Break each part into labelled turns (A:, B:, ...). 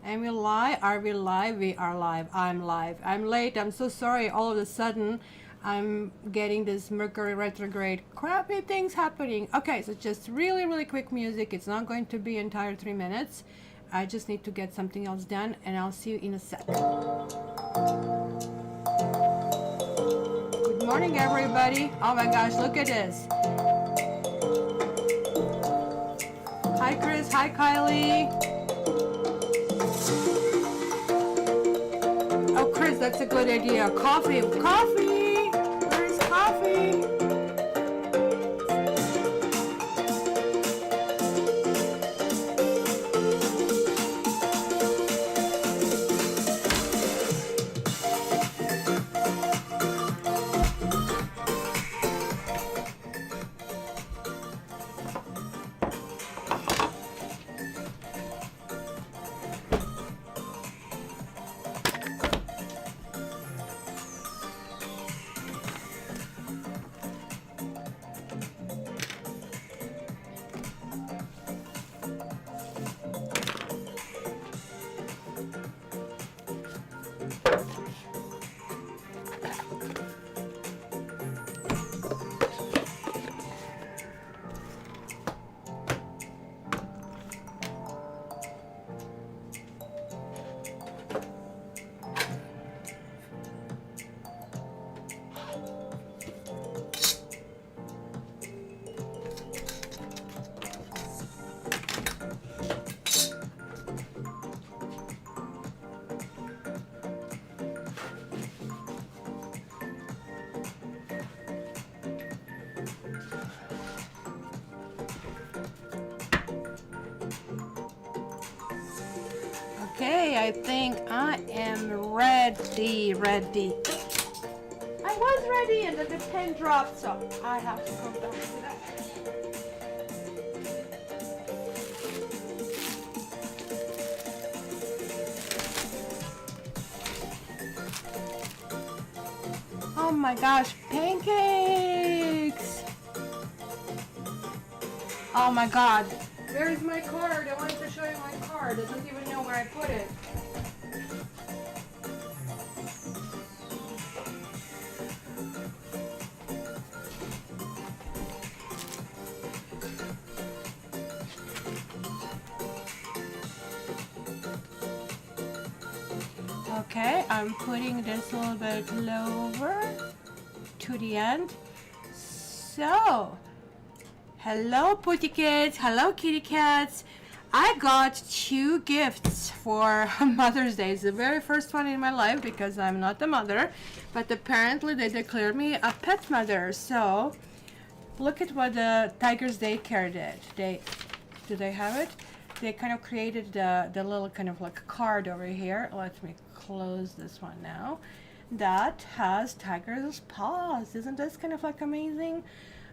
A: And we live? Are we live? We are live. I'm live. I'm late. I'm so sorry. All of a sudden, I'm getting this Mercury retrograde crappy things happening. Okay, so just really, really quick music. It's not going to be entire 3 minutes. I just need to get something else done, and I'll see you in a sec. Good morning, everybody. Oh my gosh, look at this. Hi, Chris. Hi, Kylie. Oh, Chris, that's a good idea. Coffee. Coffee! Where's coffee? Okay, I think I am ready. I was ready and then the pen dropped, so I have to go back to that. Oh my gosh, pancakes! Oh my god. Where's my card? I wanted to show you my card. I don't even know where I put it. Okay, I'm putting this a little bit lower to the end. So, hello Putty Kids, hello Kitty Cats. I got 2 gifts for Mother's Day. It's the very first one in my life because I'm not a mother, but apparently they declared me a pet mother. So, look at what the Tiger's Daycare did. Do they have it? They kind of created the little kind of like card over here. Let me close this one now. That has tiger's paws. Isn't this kind of like amazing?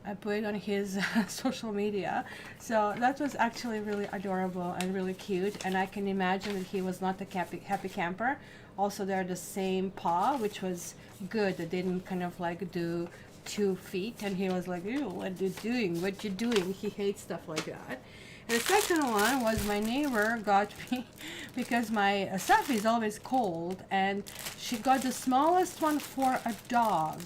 A: I put it on his social media. So that was actually really adorable and really cute. And I can imagine that he was not a happy camper. Also, they're the same paw, which was good. They didn't kind of like do 2 feet. And he was like, ew, what you doing? What you doing? He hates stuff like that. And the second one was my neighbor got me because my Safi is always cold, and she got the smallest one for a dog.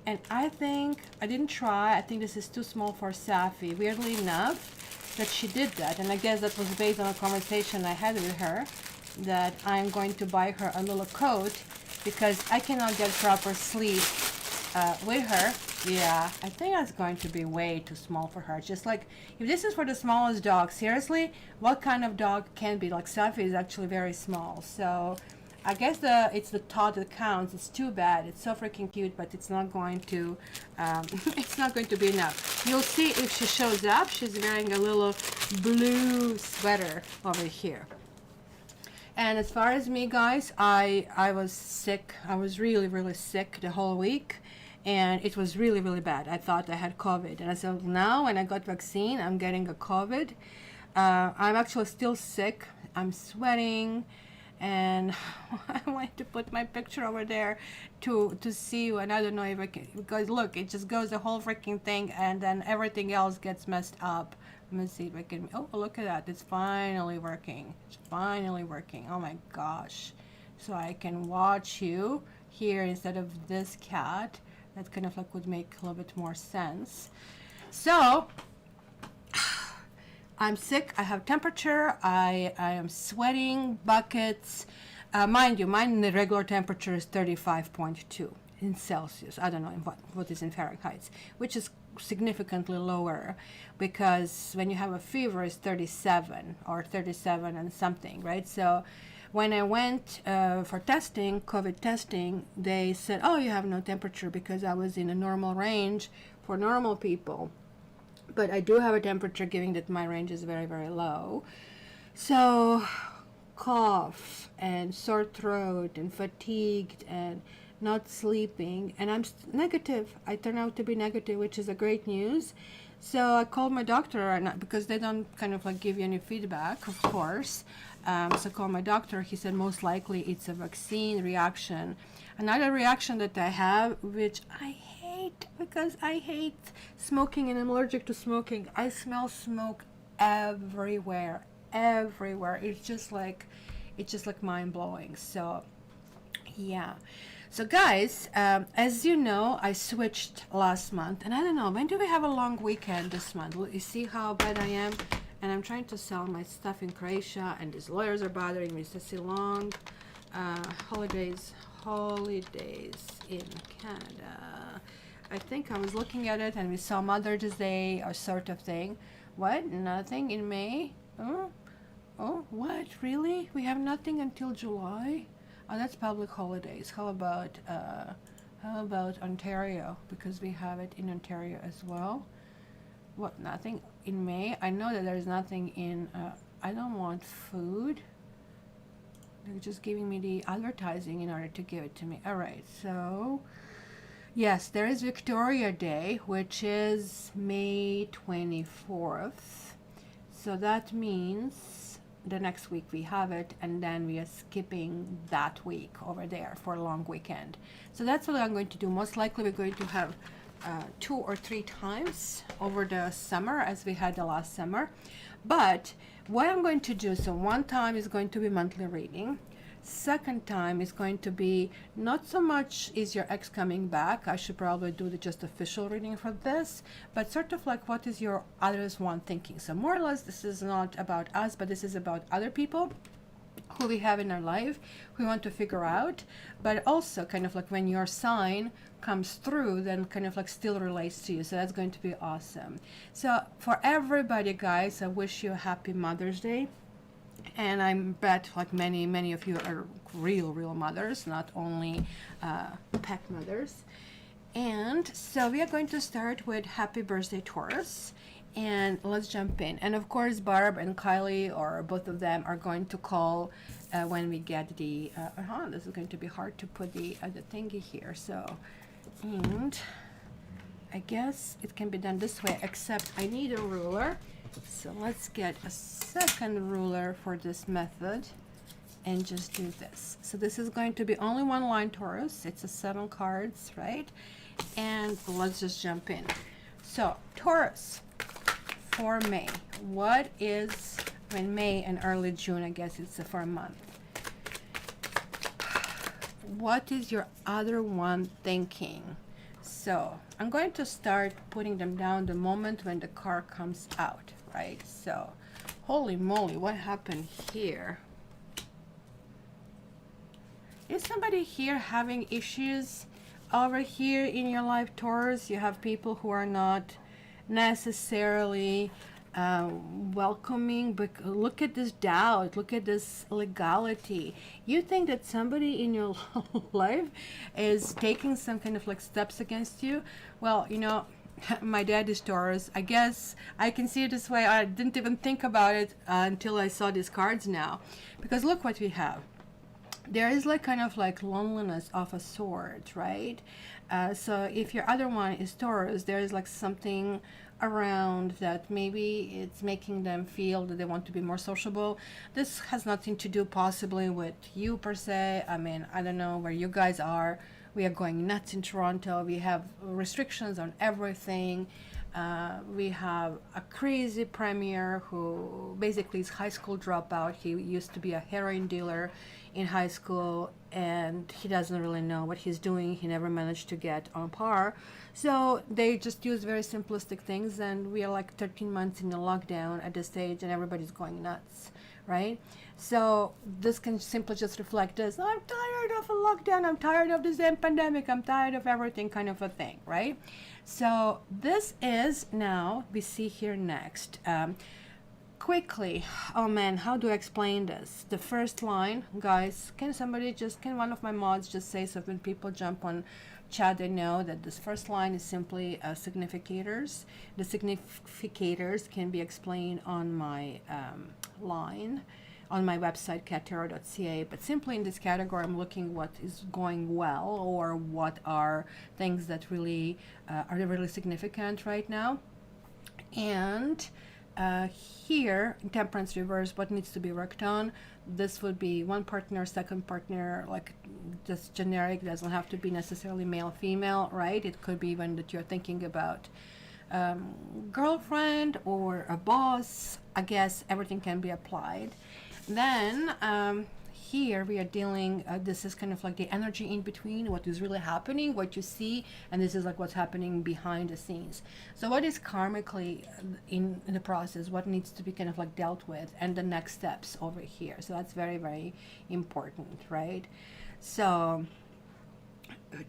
A: And I think, I didn't try, I think this is too small for Safi. Weirdly enough, that she did that. And I guess that was based on a conversation I had with her, that I'm going to buy her a little coat because I cannot get proper sleep with her. Yeah, I think that's going to be way too small for her. Just like, if this is for the smallest dog, seriously, what kind of dog can be? Like, Safi is actually very small. So, I guess it's the thought that counts. It's too bad. It's so freaking cute, but it's not going to, it's not going to be enough. You'll see if she shows up. She's wearing a little blue sweater over here. And as far as me, guys, I was sick. I was really, really sick the whole week. And it was really, really bad. I thought I had COVID. And I said, now when I got vaccine, I'm getting a COVID. I'm actually still sick. I'm sweating. And I wanted to put my picture over there to see you. And I don't know if I can, because look, it just goes the whole freaking thing. And then everything else gets messed up Let me see if I can, oh, look at that. It's finally working. It's finally working. Oh my gosh. So I can watch you here instead of this cat. That kind of like would make a little bit more sense. So I'm sick. I have temperature. I am sweating buckets. Mind you, mine the regular temperature is 35.2 in Celsius. I don't know what is in Fahrenheit, which is significantly lower, because when you have a fever it's 37 or 37 and something, right? So when I went for testing, COVID testing, they said, oh, you have no temperature, because I was in a normal range for normal people. But I do have a temperature, given that my range is very, very low. So cough and sore throat and fatigued and not sleeping, and I'm negative. I turn out to be negative, which is a great news. So I called my doctor, and because they don't kind of like give you any feedback, of course. So I called my doctor. He said most likely it's a vaccine reaction. Another reaction that I have, which I hate because I hate smoking and I'm allergic to smoking. I smell smoke everywhere, everywhere. It's just like mind blowing. So yeah. So guys, as you know, I switched last month, and I don't know, when do we have a long weekend this month? You see how bad I am? And I'm trying to sell my stuff in Croatia, and these lawyers are bothering me. So see, long holidays in Canada. I think I was looking at it, and we saw Mother's Day or sort of thing. What? Nothing in May? Oh, what? Really? We have nothing until July? Oh, that's public holidays. How about Ontario? Because we have it in Ontario as well. What? Nothing in May? I know that there's nothing in. I don't want food. They're just giving me the advertising in order to give it to me. All right. So yes, there is Victoria Day, which is May 24th. So that means the next week we have it, and then we are skipping that week over there for a long weekend. So that's what I'm going to do. Most likely we're going to have 2 or 3 times over the summer, as we had the last summer. But what I'm going to do, so one time is going to be monthly reading. Second time is going to be not so much is your ex coming back. I should probably do the just official reading for this, but sort of like what is your others one thinking. So more or less this is not about us, but this is about other people who we have in our life, who we want to figure out, but also kind of like when your sign comes through, then kind of like still relates to you. So that's going to be awesome. So for everybody, guys, I wish you a happy Mother's Day. And I bet like many of you are real mothers, not only pet mothers. And so we are going to start with happy birthday Taurus, and let's jump in. And of course Barb and Kylie, or both of them, are going to call when we get the this is going to be hard to put the thingy here. So, and I guess it can be done this way, except I need a ruler. So let's get a second ruler for this method and just do this. So this is going to be only one line Taurus. It's a 7 cards, right? And let's just jump in. So Taurus for May. What is, when May and early June, I guess it's for a month. What is your other one thinking? So I'm going to start putting them down the moment when the card comes out, right? So holy moly, what happened here? Is somebody here having issues over here in your life, Taurus? You have people who are not necessarily welcoming, but look at this doubt, look at this legality. You think that somebody in your life is taking some kind of like steps against you? Well, you know, my dad is Taurus. I guess I can see it this way. I didn't even think about it until I saw these cards now, because look what we have. There is like kind of like loneliness of a sort, right? So if your other one is Taurus, there is like something around that maybe it's making them feel that they want to be more sociable. This has nothing to do possibly with you per se. I mean, I don't know where you guys are. We are going nuts in Toronto. We have restrictions on everything. We have a crazy premier who basically is high school dropout. He used to be a heroin dealer in high school, and he doesn't really know what he's doing. He never managed to get on par. So they just use very simplistic things, and we are like 13 months in the lockdown at this stage, and everybody's going nuts, right? So this can simply just reflect this: I'm tired of a lockdown, I'm tired of the same pandemic, I'm tired of everything, kind of a thing, right? So this is now, we see here next. Quickly, oh man, how do I explain this? The first line, guys, can one of my mods just say so when people jump on chat, they know that this first line is simply significators. The significators can be explained on my line on my website caturday.ca, but simply in this category I'm looking what is going well, or what are things that really are really significant right now. And here in Temperance Reverse, what needs to be worked on, this would be one partner, second partner, like just generic, doesn't have to be necessarily male female, right? It could be even that you're thinking about girlfriend or a boss. I guess everything can be applied. Then here we are dealing, this is kind of like the energy in between, what is really happening, what you see, and this is like what's happening behind the scenes. So what is karmically in the process, what needs to be kind of like dealt with, and the next steps over here. So that's very, very important, right? So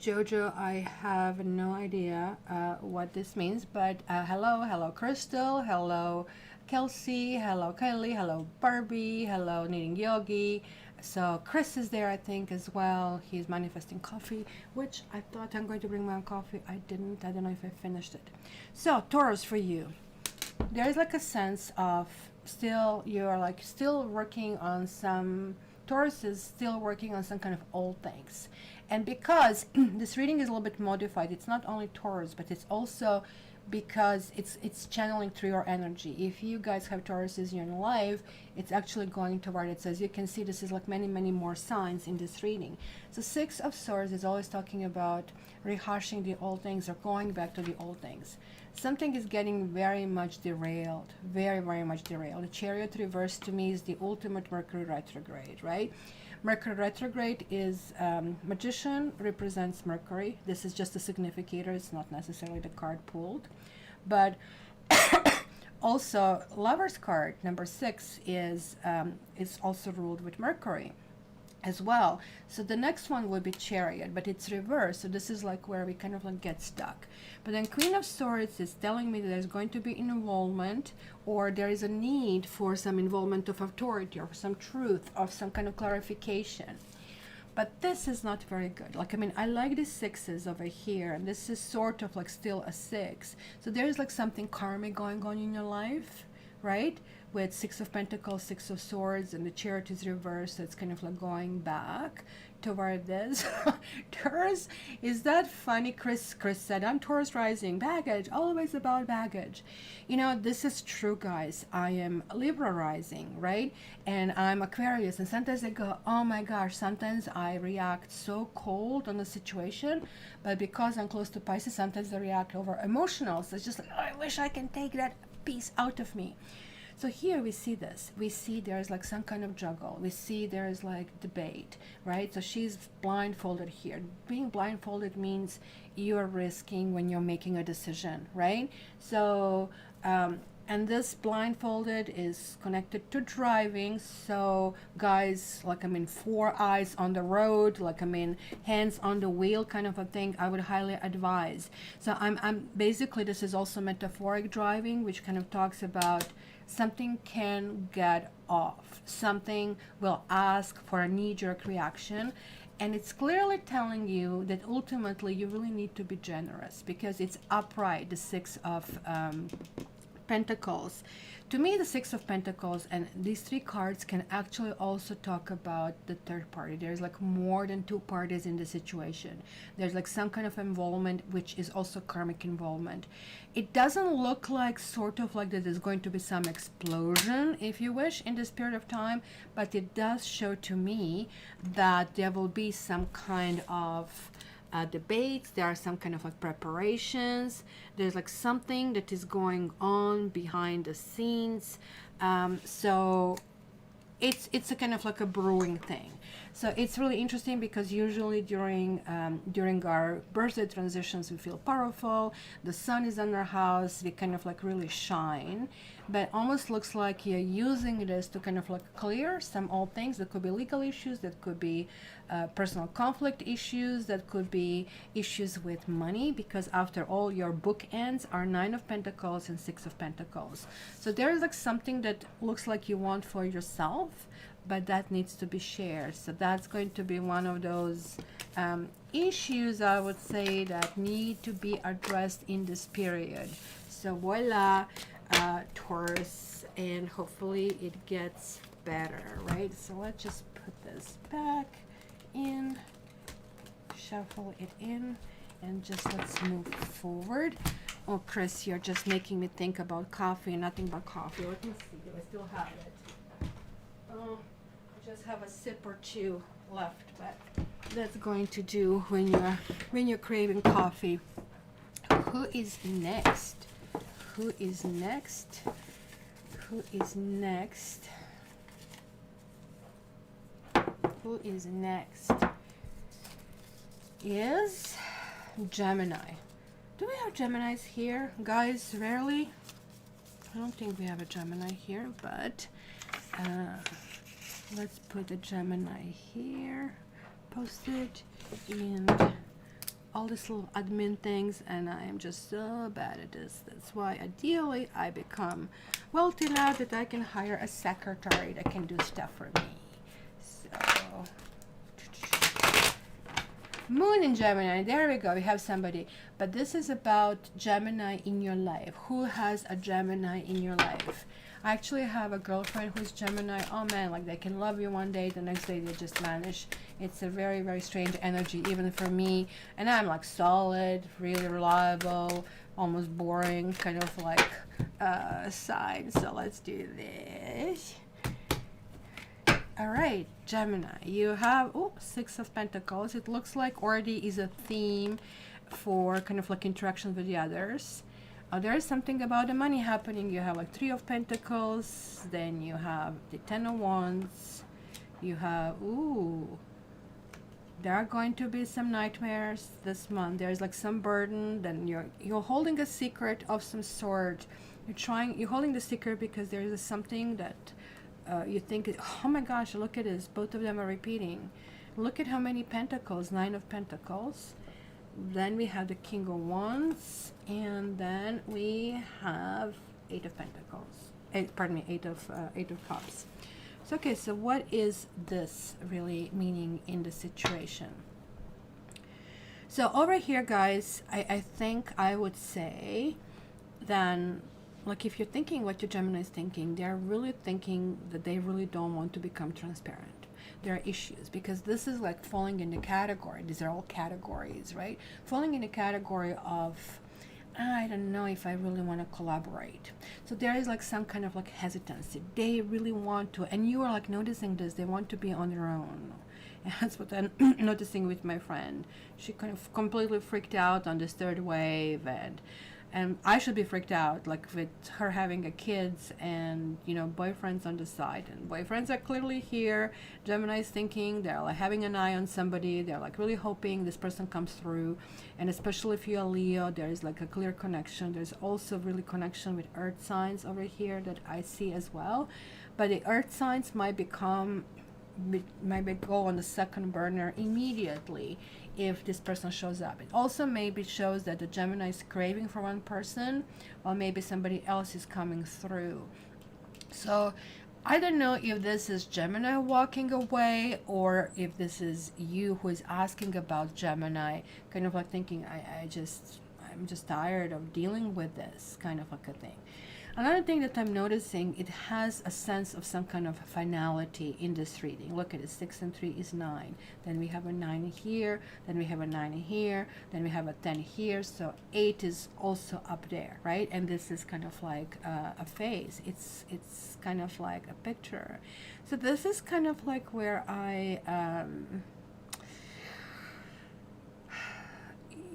A: Jojo, I have no idea what this means, but hello Crystal, hello Kelsey, hello Kylie, hello Barbie, hello Knitting Yogi. So Chris is there, I think, as well. He's manifesting coffee, which I thought I'm going to bring my own coffee. I didn't. I don't know if I finished it. So Taurus, for you, there is like a sense of you're like still working on some, Taurus is still working on some kind of old things. And because this reading is a little bit modified, it's not only Taurus, but it's also because it's channeling through your energy. If you guys have Tauruses in your life, it's actually going toward it. So as you can see, this is like many more signs in this reading. So Six of Swords is always talking about rehashing the old things or going back to the old things. Something is getting very much derailed, very much derailed. The Chariot reverse to me is the ultimate Mercury retrograde, right? Mercury retrograde is Magician represents Mercury. This is just a significator. It's not necessarily the card pulled. But also Lover's card, number 6, is also ruled with Mercury as well. So the next one would be Chariot, but it's reversed. So this is like where we kind of like get stuck. But then Queen of Swords is telling me that there's going to be involvement, or there is a need for some involvement of authority or some truth, of some kind of clarification. But this is not very good. Like, I mean, I like the 6s over here, and this is sort of like still a 6. So there's like something karmic going on in your life, right? With 6 of Pentacles, 6 of Swords, and the Chariot is reversed, so it's kind of like going back toward this. Taurus, is that funny? Chris said, I'm Taurus rising, baggage, always about baggage. You know, this is true, guys. I am Libra rising, right? And I'm Aquarius, and sometimes I go, oh my gosh, sometimes I react so cold on the situation, but because I'm close to Pisces, sometimes I react over emotional. So it's just like, oh, I wish I can take that piece out of me. So here we see this. We see there's like some kind of juggle. We see there's like debate, right? So she's blindfolded here. Being blindfolded means you're risking when you're making a decision, right? So, and this blindfolded is connected to driving. So guys, like, I mean, 4 eyes on the road, like, I mean, hands on the wheel kind of a thing, I would highly advise. So I'm basically, this is also metaphoric driving, which kind of talks about something can get off. Something will ask for a knee-jerk reaction. And it's clearly telling you that ultimately you really need to be generous, because it's upright, the 6 of Pentacles. To me, the 6 of Pentacles and these 3 cards can actually also talk about the third party. There's like more than 2 parties in the situation. There's like some kind of involvement, which is also karmic involvement. It doesn't look like sort of like that there's going to be some explosion, if you wish, in this period of time, but it does show to me that there will be some kind of debates, there are some kind of like preparations, there's like something that is going on behind the scenes. So it's a kind of like a brewing thing. So it's really interesting because usually during our birthday transitions we feel powerful, the sun is in our house, we kind of like really shine, but almost looks like you're using this to kind of like clear some old things. That could be legal issues, that could be personal conflict issues, that could be issues with money, because after all your bookends are 9 of Pentacles and 6 of Pentacles. So there is like something that looks like you want for yourself, but that needs to be shared. So that's going to be one of those issues, I would say, that need to be addressed in this period. So voila, Taurus, and hopefully it gets better, right? So let's just put this back in, shuffle it in, and just let's move forward. Oh, Chris, you're just making me think about coffee, nothing but coffee. Let me see, do I still have it? Oh, I just have a sip or two left, but that's going to do when you're craving coffee. Who is next? Who is next? Who is next? Who is next? Is Gemini. Do we have Geminis here? Guys, rarely. I don't think we have a Gemini here, but let's put the Gemini here. Post it in all these little admin things, and I am just so bad at this. That's why ideally I become wealthy enough that I can hire a secretary that can do stuff for me. So Moon in Gemini, there we go, we have somebody. But this is about Gemini in your life. Who has a Gemini in your life? I actually have a girlfriend who's Gemini. Oh man, like they can love you one day, the next day they just vanish. It's a very, very strange energy, even for me. And I'm like solid, really reliable, almost boring, kind of like sign. So let's do this. All right, Gemini, you have 6 of Pentacles. It looks like already is a theme for kind of like interaction with the others. There is something about the money happening. You have like 3 of Pentacles, then you have the 10 of Wands, you have there are going to be some nightmares this month. There's like some burden, then you're holding a secret of some sort. You're holding the secret because there is something that you think, oh my gosh, look at this, both of them are repeating. Look at how many Pentacles, 9 of Pentacles. Then we have the King of Wands, and then we have 8 of Pentacles. 8 of Cups. So okay, so what is this really meaning in the situation? So over here, guys, I think I would say then, like if you're thinking what your Gemini is thinking, they're really thinking that they really don't want to become transparent. There are issues because this is like falling in the category. These are all categories, right? Falling in the category of, I don't know if I really want to collaborate. So there is like some kind of like hesitancy. They really want to, and you are like noticing this, they want to be on their own. And that's what I'm noticing with my friend. She kind of completely freaked out on this 3rd wave, and I should be freaked out, like with her having a kids and, you know, boyfriends on the side. And boyfriends are clearly here. Gemini is thinking they're like having an eye on somebody. They're like really hoping this person comes through. And especially if you're a Leo, there is like a clear connection. There's also really connection with earth signs over here that I see as well. But the earth signs might go on the 2nd burner immediately if this person shows up. It also maybe shows that the Gemini is craving for one person, or maybe somebody else is coming through. So I don't know if this is Gemini walking away, or if this is you who is asking about Gemini, kind of like thinking, I'm just tired of dealing with this, kind of like a thing. Another thing that I'm noticing, it has a sense of some kind of finality in this reading. Look at it, 6 and 3 is 9. Then we have a 9 here, then we have a 9 here, then we have a 10 here. So 8 is also up there, right? And this is kind of like a phase. It's kind of like a picture. So this is kind of like where I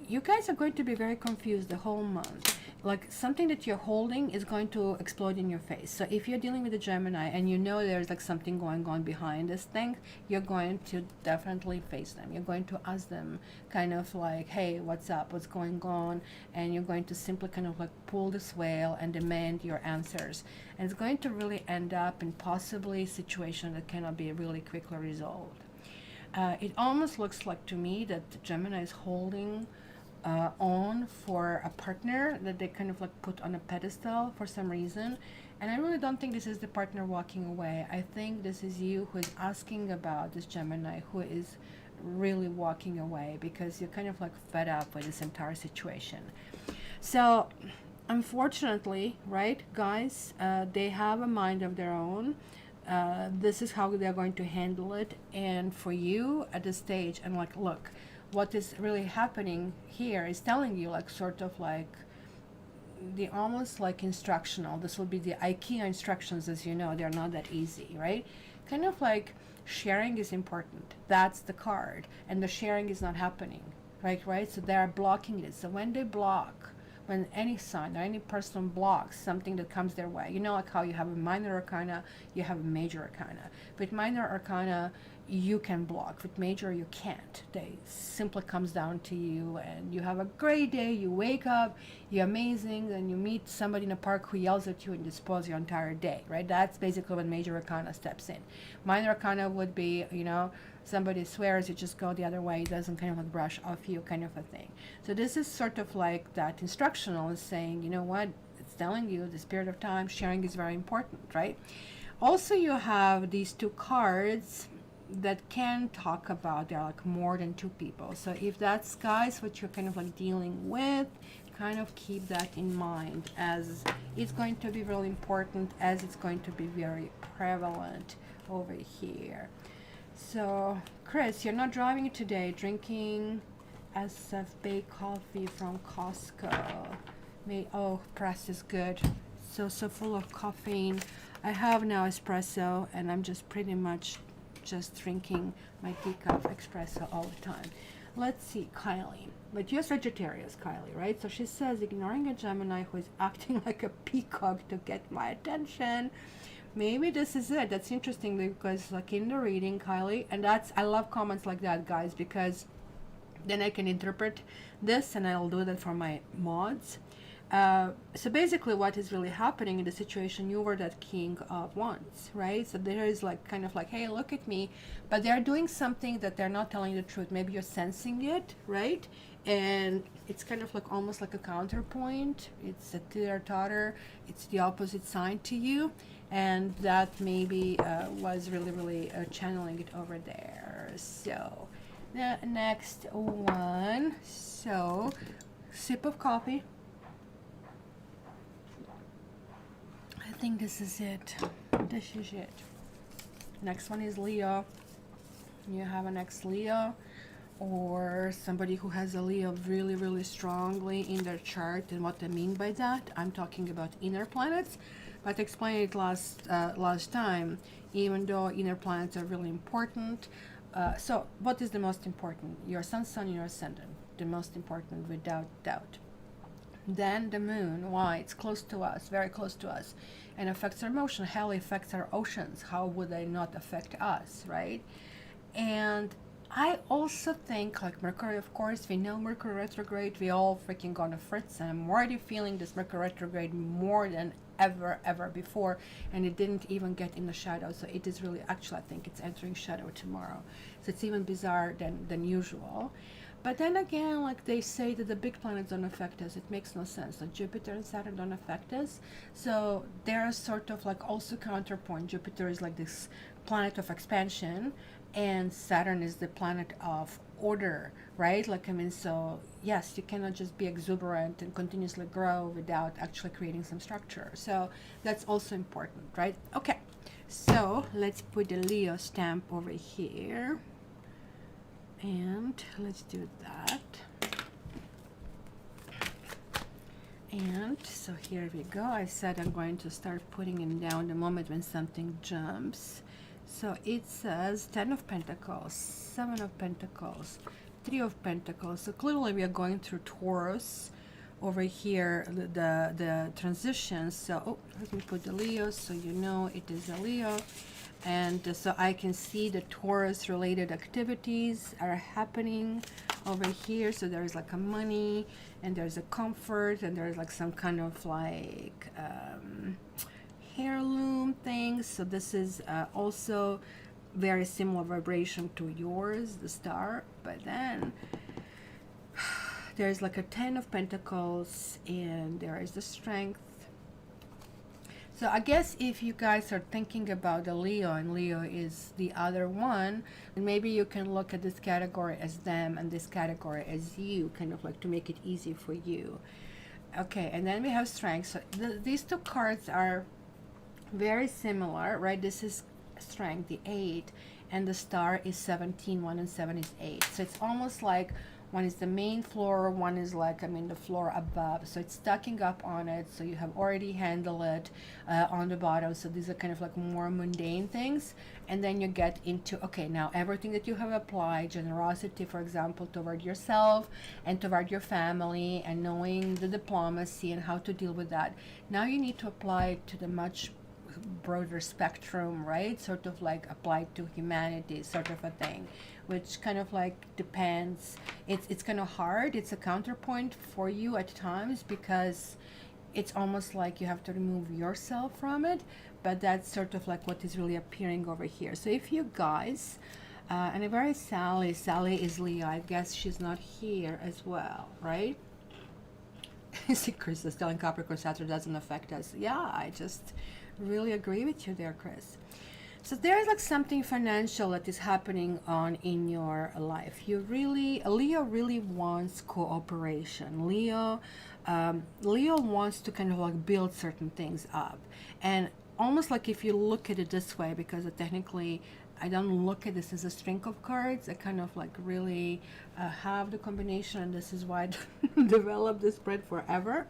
A: you guys are going to be very confused the whole month. Like something that you're holding is going to explode in your face. So if you're dealing with a Gemini and you know there's like something going on behind this thing, you're going to definitely face them. You're going to ask them kind of like, hey, what's up? What's going on? And you're going to simply kind of like pull this veil and demand your answers. And it's going to really end up in possibly a situation that cannot be really quickly resolved. It almost looks like to me that the Gemini is holding on for a partner that they kind of like put on a pedestal for some reason. And I really don't think this is the partner walking away. I think this is you who is asking about this Gemini who is really walking away because you're kind of like fed up with this entire situation. So unfortunately, right, guys, they have a mind of their own. This is how they're going to handle it. And for you at this stage, and like, look, what is really happening here is telling you like sort of like the almost like instructional. This will be the IKEA instructions, as you know, they're not that easy, right? Kind of like sharing is important. That's the card. And the sharing is not happening, right? So they're blocking it. So when they block, when any sign or any person blocks something that comes their way, you know, like how you have a minor arcana, you have a major arcana. With minor arcana, you can block. With major, you can't. They simply comes down to you, and you have a great day. You wake up, you're amazing, and you meet somebody in a park who yells at you and despoils your entire day, right? That's basically when major arcana steps in. Minor arcana would be, you know, somebody swears, you just go the other way, it doesn't kind of like brush off you, kind of a thing. So this is sort of like that instructional is saying, you know what, it's telling you this period of time, sharing is very important, right? Also, you have these two cards that can talk about there are like more than two people. So if that's, guys, what you're kind of like dealing with, kind of keep that in mind, as it's going to be really important, as it's going to be very prevalent over here. So Chris, you're not driving today, drinking SFB coffee from Costco. Oh, press is good. So full of caffeine. I have now espresso, and I'm just pretty much just drinking my decaf espresso all the time. Let's see, Kylie. But you're Sagittarius, Kylie, right? So she says, ignoring a Gemini who is acting like a peacock to get my attention. Maybe this is it. That's interesting because like in the reading, Kylie, and that's, I love comments like that, guys, because then I can interpret this, and I'll do that for my mods. So basically what is really happening in the situation, you were that King of Wands, right? So there is like kind of like, hey, look at me, but they're doing something that they're not telling the truth. Maybe you're sensing it, right? And it's kind of like almost like a counterpoint. It's a teeter-totter. It's the opposite sign to you, and that maybe was really channeling it over there. So the next one, so sip of coffee. I think this is it. This is it. Next one is Leah. You have an ex-Leah, or somebody who has a Leo really strongly in their chart. And what I mean by that, I'm talking about inner planets, but I explained it last time, even though inner planets are really important. So what is the most important? Your sun, your ascendant, the most important without doubt. Then the moon. Why? It's close to us, very close to us, and affects our emotion. Hell, affects our oceans. How would they not affect us, right? And I also think, like Mercury, of course, we know Mercury retrograde, we all freaking gonna fritz, and I'm already feeling this Mercury retrograde more than ever before, and it didn't even get in the shadow. So it is really, actually, I think it's entering shadow tomorrow. So it's even bizarre than usual. But then again, like they say that the big planets don't affect us. It makes no sense. Like Jupiter and Saturn don't affect us. So they're sort of like also counterpoint. Jupiter is like this planet of expansion, and Saturn is the planet of order, right? Like, I mean, so yes, you cannot just be exuberant and continuously grow without actually creating some structure. So that's also important, right? Okay, so let's put the Leo stamp over here. And let's do that. And so here we go. I said I'm going to start putting it down the moment when something jumps. So it says 10 of Pentacles, 7 of Pentacles, Three of Pentacles. So clearly we are going through Taurus over here, the transitions. So let me put the Leo so you know it is a Leo. And so I can see the Taurus related activities are happening over here. So there's like a money, and there's a comfort, and there's like some kind of like heirloom things. So this is also very similar vibration to yours, the star. But then there's like a 10 of Pentacles, and there is the Strength. So I guess if you guys are thinking about the Leo, and Leo is the other one, then maybe you can look at this category as them and this category as you, kind of like to make it easy for you. Okay, and then we have Strength. So these two cards are very similar, right? This is Strength, the 8, and the Star is 17. 1 and 7 is 8. So it's almost like one is the main floor, one is like, the floor above. So it's stacking up on it. So you have already handled it on the bottom. So these are kind of like more mundane things. And then you get into, okay, now everything that you have applied, generosity, for example, toward yourself and toward your family, and knowing the diplomacy and how to deal with that. Now you need to apply it to the much broader spectrum, right? Sort of like applied to humanity, sort of a thing, which kind of like depends. It's kind of hard. It's a counterpoint for you at times, because it's almost like you have to remove yourself from it, but that's sort of like what is really appearing over here. So if you guys and where is Sally is Leah. I guess she's not here as well, right? See, Chris is telling Capricorn Saturn doesn't affect us. Yeah, I just really agree with you there, Chris. So there's like something financial that is happening on in your life. Leo really wants cooperation. Leo wants to kind of like build certain things up, and almost like if you look at it this way, because technically I don't look at this as a string of cards. I kind of like really have the combination, and this is why I developed this spread forever.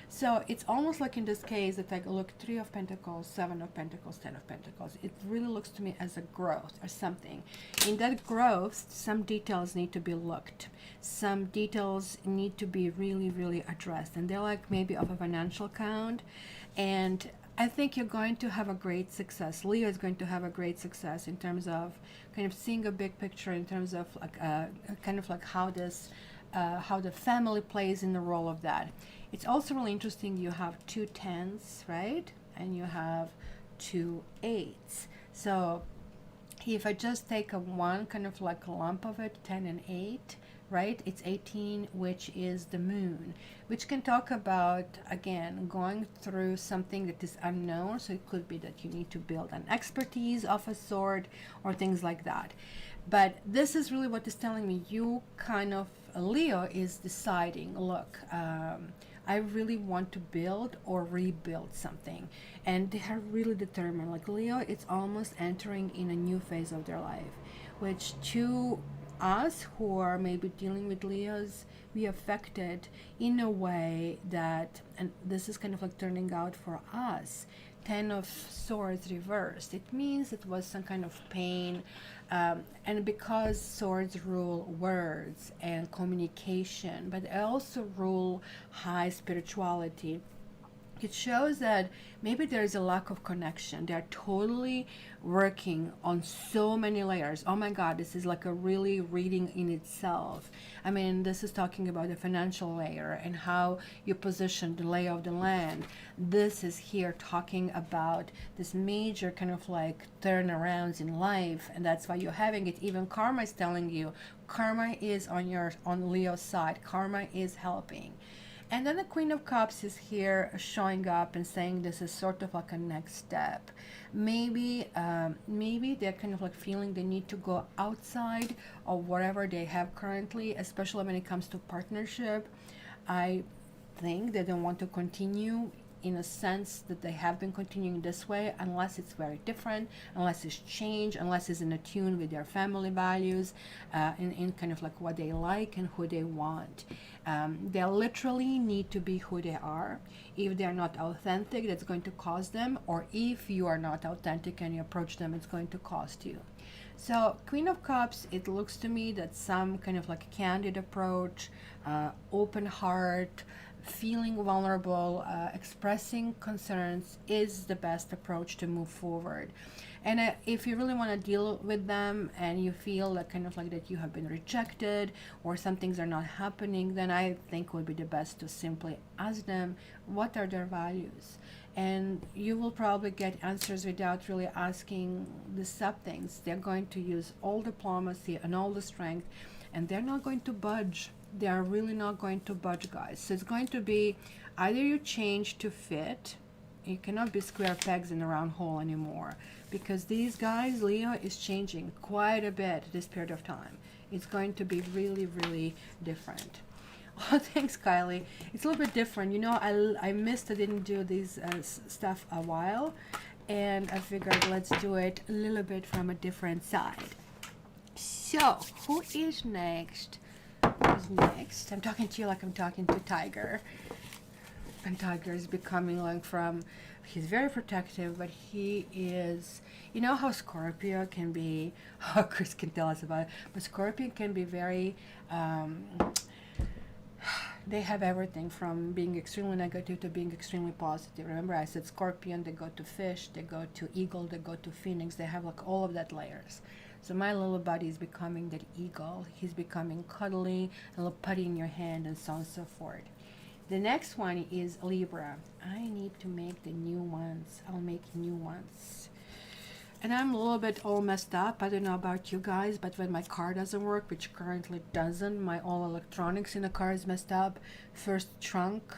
A: So it's almost like in this case that I look 3 of Pentacles, 7 of Pentacles, 10 of Pentacles. It really looks to me as a growth or something. In that growth, some details need to be looked. Some details need to be really, really addressed. And they're like maybe of a financial count. And I think you're going to have a great success. Leo is going to have a great success in terms of kind of seeing a big picture, in terms of like kind of like how the family plays in the role of that. It's also really interesting. You have 2 10s, right? And you have 2 8s. So if I just take a one kind of like a lump of it, 10 and 8, right? It's 18, which is the moon, which can talk about, again, going through something that is unknown. So it could be that you need to build an expertise of a sort or things like that. But this is really what is telling me. You kind of, Leo is deciding, look, I really want to build or rebuild something. And they are really determined. Like Leo, it's almost entering in a new phase of their life, which to us who are maybe dealing with Leos, we affected in a way that, and this is kind of like turning out for us, 10 of Swords reversed. It means it was some kind of pain, and because swords rule words and communication, but they also rule high spirituality, it shows that maybe there is a lack of connection. They're totally working on so many layers. Oh my God, this is like a really reading in itself. I mean, this is talking about the financial layer and how you position the lay of the land. This is here talking about this major kind of like turnarounds in life, and that's why you're having it. Even karma is telling you, karma is on Leo's side. Karma is helping. And then the Queen of Cups is here showing up and saying this is sort of like a next step. Maybe they're kind of like feeling the need to go outside of whatever they have currently, especially when it comes to partnership. I think they don't want to continue in a sense that they have been continuing this way, unless it's very different, unless it's changed, unless it's in tune with their family values, in kind of like what they like and who they want. They literally need to be who they are. If they're not authentic, that's going to cost them, or if you are not authentic and you approach them, it's going to cost you. So Queen of Cups, it looks to me that some kind of like candid approach, open heart, feeling vulnerable, expressing concerns is the best approach to move forward. And if you really want to deal with them and you feel that kind of like that you have been rejected or some things are not happening, then I think would be the best to simply ask them what are their values. And you will probably get answers without really asking the sub things. They're going to use all diplomacy and all the strength, and they're not going to budge. They are really not going to budge, guys. So it's going to be either you change to fit. You cannot be square pegs in a round hole anymore, because these guys, Leo, is changing quite a bit this period of time. It's going to be really, really different. Oh, thanks, Kylie. It's a little bit different. You know, I missed, I didn't do this stuff a while, and I figured let's do it a little bit from a different side. So, who is next? Who's next? I'm talking to you like I'm talking to Tiger. And Tiger is becoming like he's very protective, but he is, you know how Scorpio can be, oh, Chris can tell us about it, but Scorpio can be very, they have everything from being extremely negative to being extremely positive. Remember I said Scorpion, they go to fish, they go to eagle, they go to phoenix, they have like all of that layers. So my little buddy is becoming that eagle. He's becoming cuddly, a little putty in your hand, and so on and so forth. The next one is Libra. I need to make the new ones. I'll make new ones. And I'm a little bit all messed up. I don't know about you guys, but when my car doesn't work, which currently doesn't, my all electronics in the car is messed up. First trunk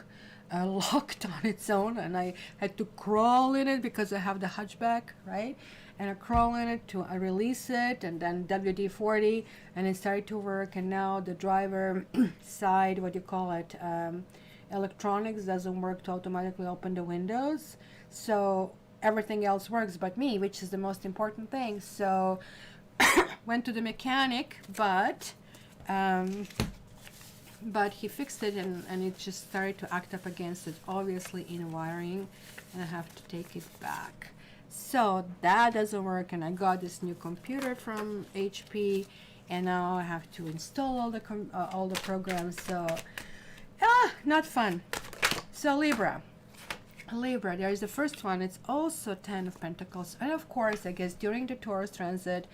A: locked on its own, and I had to crawl in it because I have the hatchback, right? And I crawl in it to release it, and then WD-40, and it started to work. And now the driver side, what do you call it, electronics doesn't work to automatically open the windows. So everything else works but me, which is the most important thing. So went to the mechanic, but he fixed it, and it just started to act up against it, obviously in wiring, and I have to take it back. So that doesn't work, and I got this new computer from HP, and now I have to install all the programs. So not fun. So Libra, there is the first one. It's also 10 of Pentacles, and of course, I guess during the Taurus transit,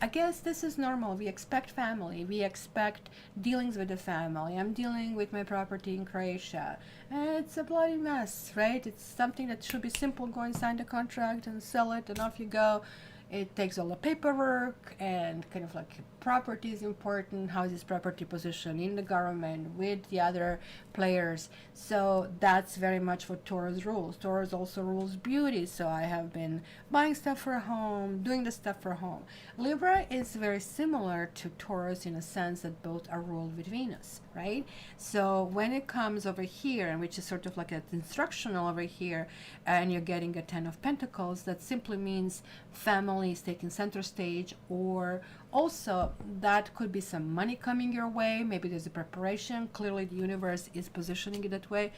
A: I guess this is normal. We expect family. We expect dealings with the family. I'm dealing with my property in Croatia. And it's a bloody mess, right? It's something that should be simple. Go and sign the contract and sell it, and off you go. It takes all the paperwork, and kind of like property is important. How is this property positioned in the government with the other players? So that's very much what Taurus rules. Taurus also rules beauty. So I have been buying stuff for home, doing the stuff for home. Libra is very similar to Taurus in a sense that both are ruled with Venus, right? So when it comes over here, and which is sort of like an instructional over here, and you're getting a 10 of Pentacles, that simply means family is taking center stage, or also that could be some money coming your way. Maybe there's a preparation. Clearly the universe is positioning it that way.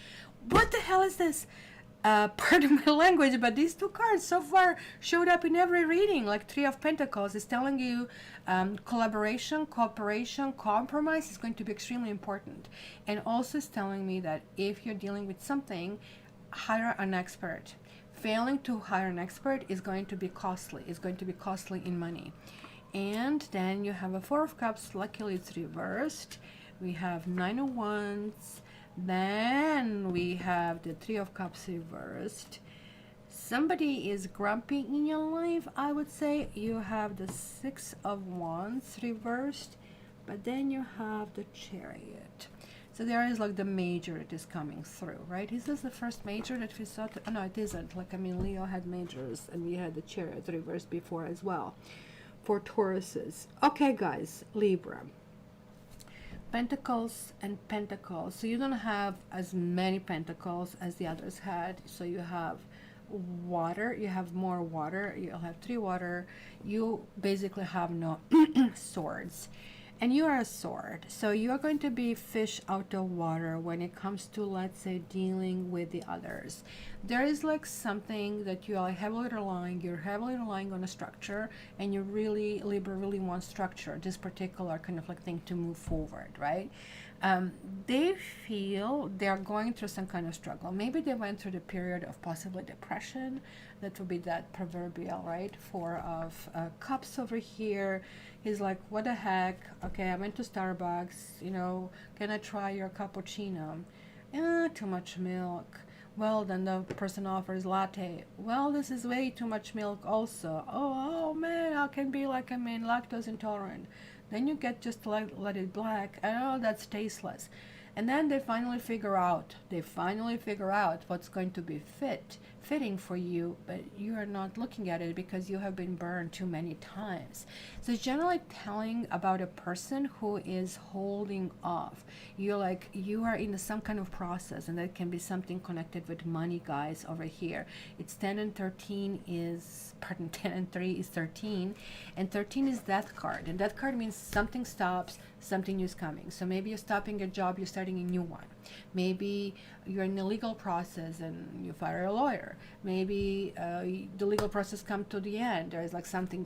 A: What the hell is this? Pardon my language, but these two cards so far showed up in every reading. Like 3 of Pentacles is telling you collaboration, cooperation, compromise is going to be extremely important. And also is telling me that if you're dealing with something, hire an expert. Failing to hire an expert is going to be costly. It's going to be costly in money. And then you have a 4 of Cups. Luckily it's reversed. We have 9 of Wands. Then we have the 3 of Cups reversed. Somebody is grumpy in your life, I would say. You have the 6 of Wands reversed, but then you have the Chariot. So there is like the major that is coming through, right? Is this the first major that we saw? Oh, no, it isn't. Like, I mean, Leo had majors, and we had the Chariot reversed before as well for Tauruses. Okay, guys, Libra. Pentacles and Pentacles. So you don't have as many Pentacles as the others had. So you have water, you have more water, you'll have 3 water. You basically have no swords. And you are a sword, so you are going to be fish out of water when it comes to, let's say, dealing with the others. There is like something that you are heavily relying, you're heavily relying on a structure, and you really, Libra really wants structure, this particular kind of like thing to move forward, right? They feel they're going through some kind of struggle. Maybe they went through the period of possibly depression. That would be that proverbial, right? 4 of Cups over here. He's like, what the heck? Okay, I went to Starbucks, you know, can I try your cappuccino? Too much milk. Well, then the person offers latte. Well, this is way too much milk also. Oh man, I can be like, lactose intolerant. Then you get just let it black. Oh, that's tasteless. And then they finally figure out what's going to be fitting for you, but you are not looking at it because you have been burned too many times. So it's generally telling about a person who is holding off. You are in some kind of process, and that can be something connected with money, guys, over here. It's 10 and 13 is, 10 and 3 is 13, and 13 is Death card, and that card means something stops, something new is coming. So maybe you're stopping a job, you're starting a new one. Maybe you're in a legal process and you fire a lawyer. Maybe the legal process comes to the end. There is like something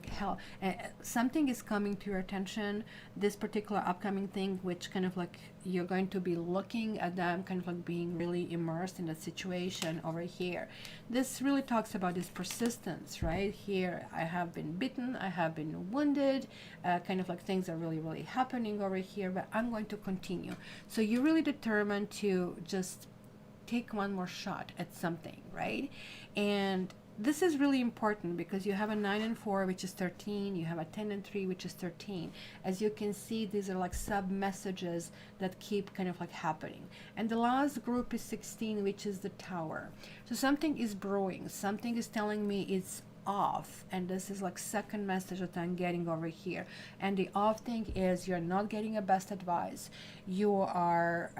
A: is coming to your attention, this particular upcoming thing, which kind of like you're going to be looking at them, kind of like being really immersed in that situation over here. This really talks about this persistence, right? Here, I have been bitten, I have been wounded, kind of like things are really, really happening over here, but I'm going to continue. So you're really determined to just take one more shot at something, right? And this is really important because you have a 9 and 4, which is 13. You have a 10 and 3, which is 13. As you can see, these are like sub messages that keep kind of like happening. And the last group is 16, which is the Tower. So something is brewing. Something is telling me it's off, and this is like second message that I'm getting over here. And the off thing is you're not getting a best advice. You're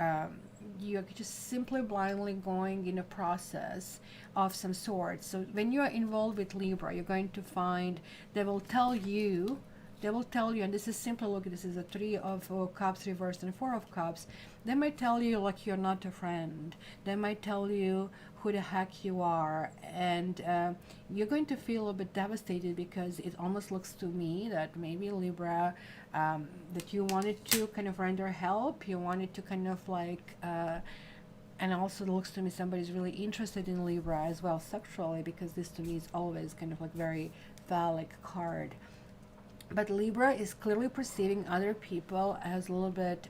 A: just simply blindly going in a process of some sort. So when you are involved with Libra, you're going to find they will tell you, and this is simply, look, this is a 3 of Cups reversed and 4 of Cups. They might tell you like you're not a friend. They might tell you who the heck you are, and you're going to feel a bit devastated because it almost looks to me that maybe Libra, that you wanted to kind of render help, you wanted to kind of like, and also it looks to me somebody's really interested in Libra as well sexually, because this to me is always kind of like very phallic card. But Libra is clearly perceiving other people as a little bit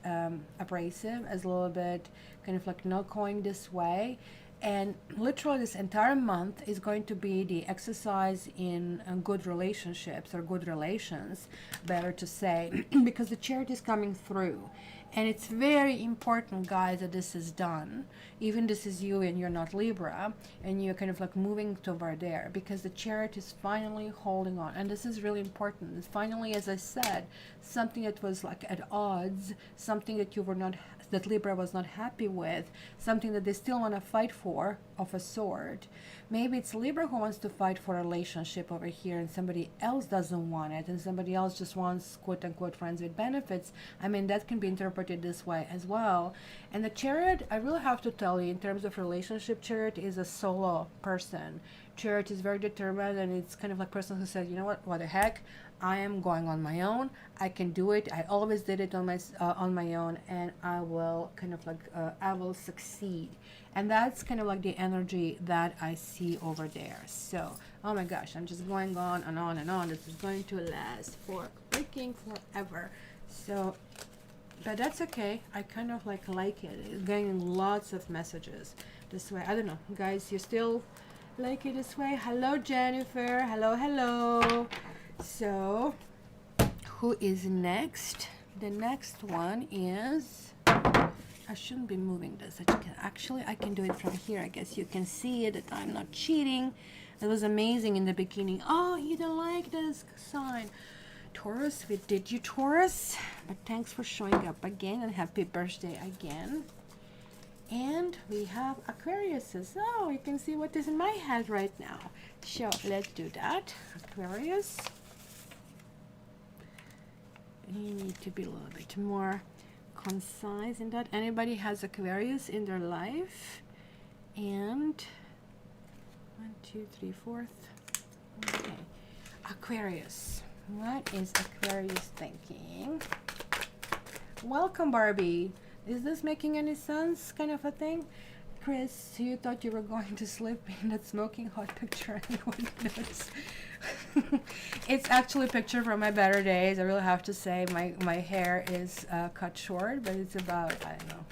A: abrasive, as a little bit kind of like not going this way. And literally this entire month is going to be the exercise in good relationships, or good relations, better to say, because the Chariot is coming through. And it's very important, guys, that this is done. Even this is you and you're not Libra, and you're kind of like moving over there, because the Chariot is finally holding on. And this is really important. It's finally, as I said, something that was like at odds, something that that Libra was not happy with, something that they still want to fight for, of a sort. Maybe it's Libra who wants to fight for a relationship over here, and somebody else doesn't want it, and somebody else just wants quote-unquote friends with benefits. I mean, that can be interpreted this way as well. And the Chariot, I really have to tell you, in terms of relationship, Chariot is a solo person. Chariot is very determined, and it's kind of like a person who says, you know what the heck, I am going on my own. I can do it. I always did it on my own, and I will kind of like I will succeed. And that's kind of like the energy that I see over there. So, oh my gosh, I'm just going on and on and on. This is going to last for freaking forever. So, but that's okay. I kind of like it. It's getting lots of messages this way. I don't know, guys. You still like it this way? Hello, Jennifer. Hello. So, who is next? The next one is, I shouldn't be moving this. I can do it from here. I guess you can see it, that I'm not cheating. It was amazing in the beginning. Oh, you don't like this sign. Taurus, we did you, Taurus. But thanks for showing up again, and happy birthday again. And we have Aquarius. Oh, you can see what is in my head right now. So let's do that. Aquarius. You need to be a little bit more concise in that. Anybody has Aquarius in their life? And 1, 2, 3, 4th. Okay. Aquarius. What is Aquarius thinking? Welcome, Barbie. Is this making any sense, kind of a thing? Chris, you thought you were going to sleep in that smoking hot picture. It's actually a picture from my better days. I really have to say my hair is cut short, but it's about, I don't know,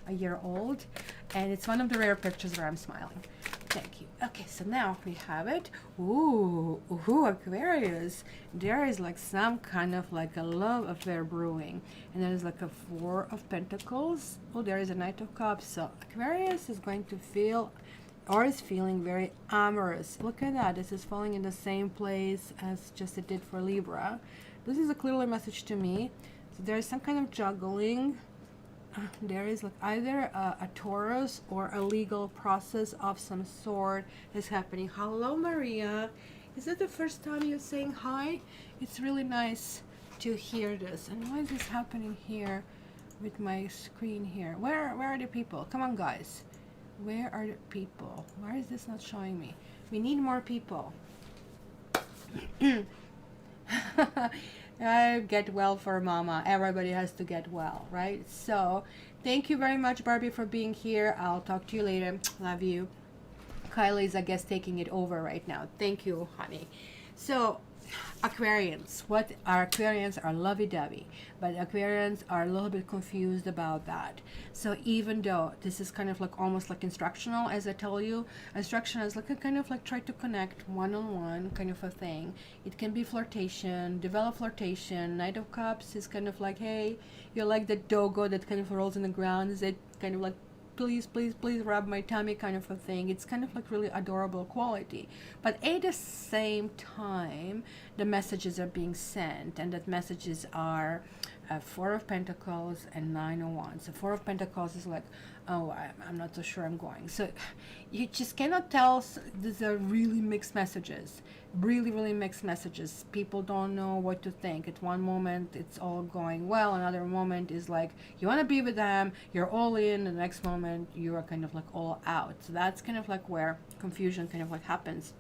A: a year old. And it's one of the rare pictures where I'm smiling. Thank you. Okay, so now we have it. Ooh, Aquarius. There is like some kind of like a love affair brewing. And there is like a 4 of Pentacles. Oh, there is a Knight of Cups. So Aquarius is going to feel, or is feeling very amorous. Look at that. This is falling in the same place as just it did for Libra. This is a clear message to me. So there is some kind of juggling. There is like either a Taurus or a legal process of some sort is happening. Hello, Maria. Is it the first time you're saying hi? It's really nice to hear this. And why is this happening here with my screen here? Where are the people? Come on, guys. Where are the people? Why is this not showing me? We need more people. Get well for mama. Everybody has to get well, right? So thank you very much, Barbie, for being here. I'll talk to you later. Love you. Kylie's, I guess, taking it over right now. Thank you, honey. So Aquarians, what are Aquarians are lovey-dovey, but Aquarians are a little bit confused about that. So even though this is kind of like almost like instructional, as I tell you, instructional is like a kind of like try to connect one-on-one kind of a thing. It can be flirtation, develop flirtation. Knight of Cups is kind of like, hey, you're like the doggo that kind of rolls on the ground. Is it kind of like, please, please, please rub my tummy kind of a thing. It's kind of like really adorable quality. But at the same time, the messages are being sent, and that messages are 4 of Pentacles and 9 of Wands. So 4 of Pentacles is like, oh, I'm not so sure I'm going. So you just cannot tell. These are really mixed messages. Really, really mixed messages. People don't know what to think. At one moment, it's all going well. Another moment is like, you want to be with them, you're all in. The next moment, you are kind of like all out. So that's kind of like where confusion kind of like happens.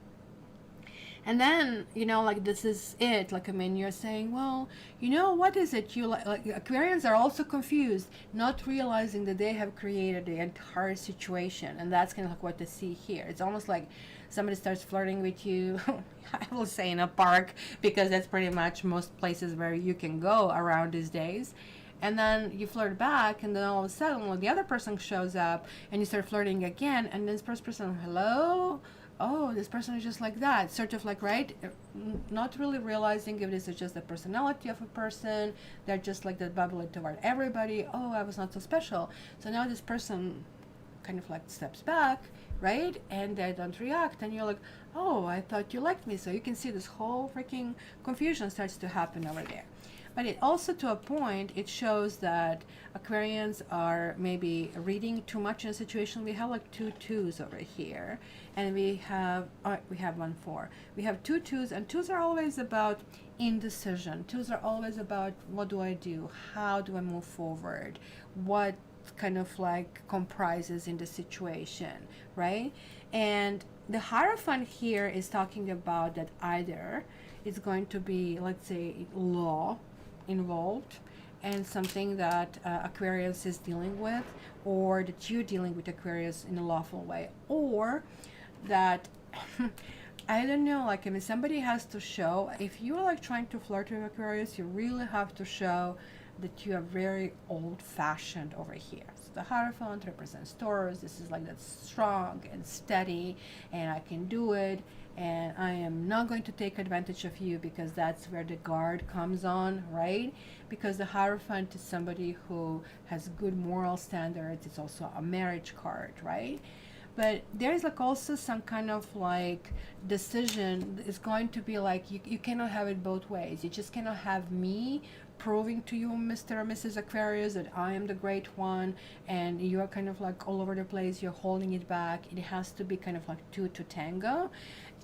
A: And then, you know, like this is it. Like, I mean, you're saying, well, you know, what is it? You like Aquarians are also confused, not realizing that they have created the entire situation. And that's kind of like what they see here. It's almost like somebody starts flirting with you. I will say in a park, because that's pretty much most places where you can go around these days. And then you flirt back, and then all of a sudden, well, the other person shows up, and you start flirting again, and this first person, hello? Oh, this person is just like that, sort of like, right? Not really realizing if this is just the personality of a person. They're just like that, bubbly toward everybody. Oh, I was not so special. So now this person kind of like steps back, right? And they don't react, and you're like, oh, I thought you liked me. So you can see this whole freaking confusion starts to happen over there. But it also, to a point, it shows that Aquarians are maybe reading too much in a situation. We have like 2 twos over here, and we have 1 4. We have 2 twos, and twos are always about indecision. Twos are always about, what do I do? How do I move forward? What kind of like comprises in the situation, right? And the Hierophant here is talking about that either it's going to be, let's say, law involved, and something that Aquarius is dealing with, or that you're dealing with Aquarius in a lawful way, or that I don't know, like, I mean, somebody has to show, if you're like trying to flirt with Aquarius, you really have to show that you are very old-fashioned over here. So the Hierophant represents Taurus. This is like that strong and steady, and I can do it, and I am not going to take advantage of you, because that's where the guard comes on, right? Because the Hierophant is somebody who has good moral standards. It's also a marriage card, right? but there's like also some kind of like decision is going to be like you cannot have it both ways. You just cannot have me proving to you, Mr. or Mrs. Aquarius, that I am the great one, and you are kind of like all over the place, you're holding it back. It has to be kind of like two to tango.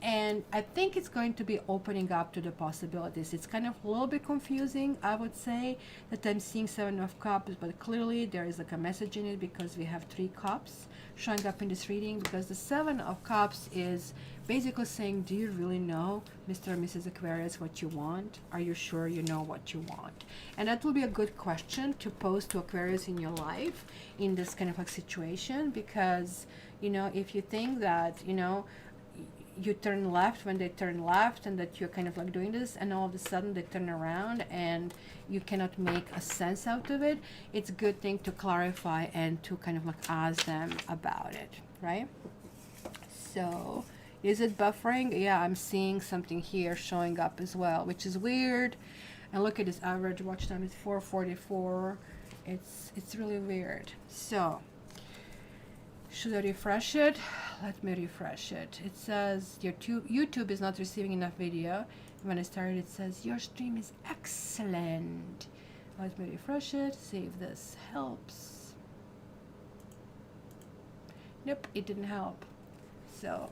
A: And I think it's going to be opening up to the possibilities. It's kind of a little bit confusing, I would say, that I'm seeing Seven of Cups, but clearly there is like a message in it, because we have 3 cups showing up in this reading, because the Seven of Cups is basically saying, do you really know, Mr. or Mrs. Aquarius, what you want? Are you sure you know what you want? And that will be a good question to pose to Aquarius in your life in this kind of like situation, because, you know, if you think that, you know, you turn left when they turn left, and that you're kind of like doing this, and all of a sudden they turn around and you cannot make a sense out of it, it's a good thing to clarify and to kind of like ask them about it, right? So is it buffering? Yeah, I'm seeing something here showing up as well, which is weird. And look at this average watch time, it's 4:44. It's really weird. So should I refresh it? Let me refresh it. It says your YouTube is not receiving enough video. When I started, it says your stream is excellent. Let me refresh it, see if this helps. Nope, it didn't help. So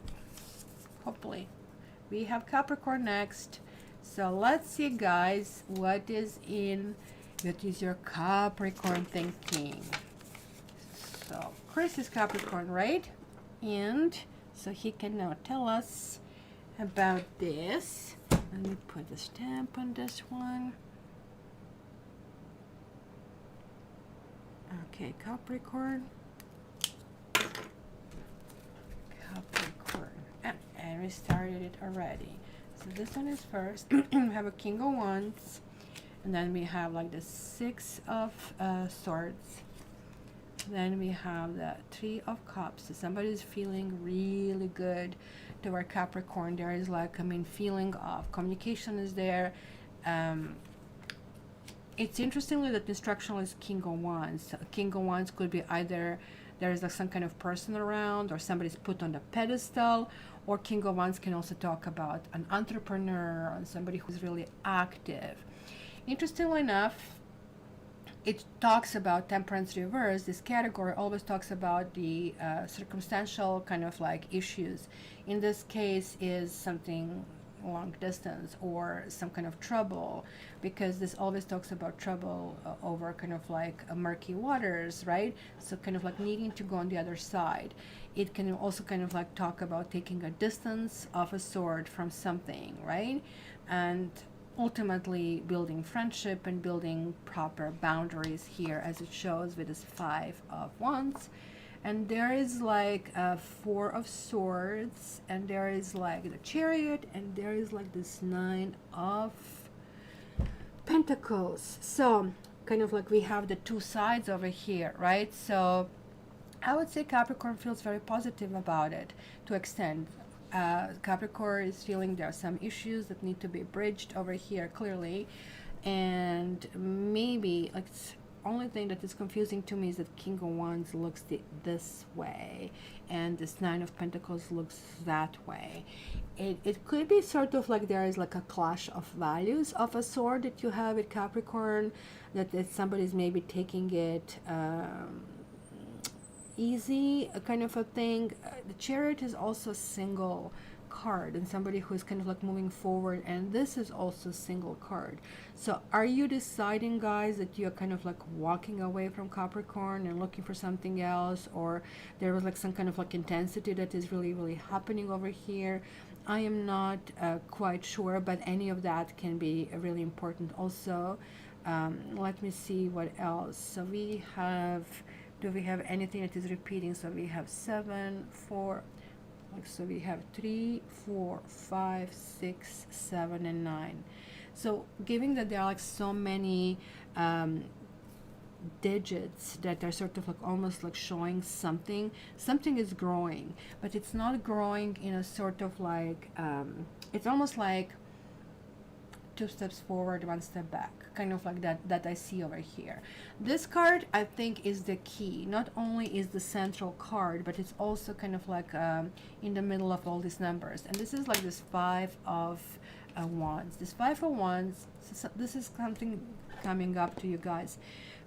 A: hopefully we have Capricorn next. So let's see, guys, what is your Capricorn thinking? So Chris is Capricorn, right? And so he can now tell us about this. Let me put a stamp on this one. Okay, Capricorn. And we started it already. So this one is first. We have a King of Wands, and then we have like the 6 of Swords. Then we have the 3 of Cups. So somebody's feeling really good toward Capricorn. There is like, I mean, feeling of communication is there. It's interestingly that instructional is King of Wands. So King of Wands could be either there is like some kind of person around, or somebody's put on the pedestal, or King of Wands can also talk about an entrepreneur or somebody who's really active. Interestingly enough, it talks about Temperance Reverse. This category always talks about the circumstantial kind of like issues. In this case is something long distance or some kind of trouble, because this always talks about trouble over kind of like murky waters, right? So kind of like needing to go on the other side. It can also kind of like talk about taking a distance of a sort from something, right? And ultimately building friendship and building proper boundaries here, as it shows with this 5 of Wands. And there is like a 4 of Swords, and there is like the Chariot, and there is like this 9 of Pentacles. So kind of like we have the 2 sides over here, right? So I would say Capricorn feels very positive about it to extend. Capricorn is feeling there are some issues that need to be bridged over here clearly, and maybe like only thing that is confusing to me is that King of Wands looks this way and this 9 of Pentacles looks that way. It could be sort of like there is like a clash of values of a sort that you have with Capricorn, that somebody's maybe taking it easy, a kind of a thing. The Chariot is also a single card, and somebody who is kind of like moving forward, and this is also a single card. So are you deciding, guys, that you're kind of like walking away from Capricorn and looking for something else, or there was like some kind of like intensity that is really happening over here? I am not quite sure, but any of that can be really important also. Let me see what else. So we have, do we have anything that is repeating? So we have 7, 4, so we have 3, 4, 5, 6, 7, and 9. So given that there are like so many digits that are sort of like almost like showing something is growing, but it's not growing in a sort of like it's almost like 2 steps forward, 1 step back, kind of like that I see over here. This card, I think, is the key. Not only is the central card, but it's also kind of like in the middle of all these numbers. And this is like this 5 of Wands. This 5 of Wands, this is something coming up to you guys.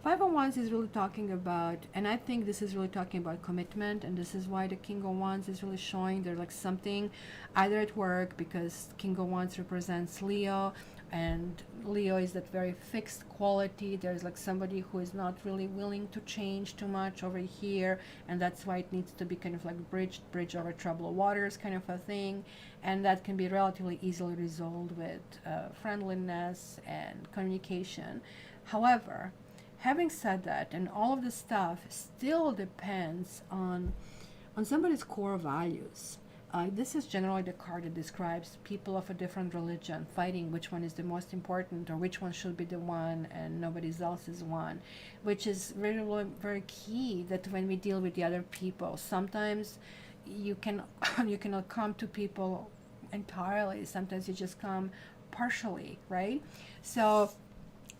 A: 5 of Wands is really talking about, and I think this is really talking about commitment, and this is why the King of Wands is really showing there's like something either at work, because King of Wands represents Leo, and Leo is that very fixed quality. There's like somebody who is not really willing to change too much over here, and that's why it needs to be kind of like bridge over troubled waters kind of a thing, and that can be relatively easily resolved with friendliness and communication. However, having said that, and all of this stuff still depends on somebody's core values. This is generally the card that describes people of a different religion fighting which one is the most important, or which one should be the one and nobody else is one, which is very, very key, that when we deal with the other people, sometimes you cannot come to people entirely. Sometimes you just come partially, right? So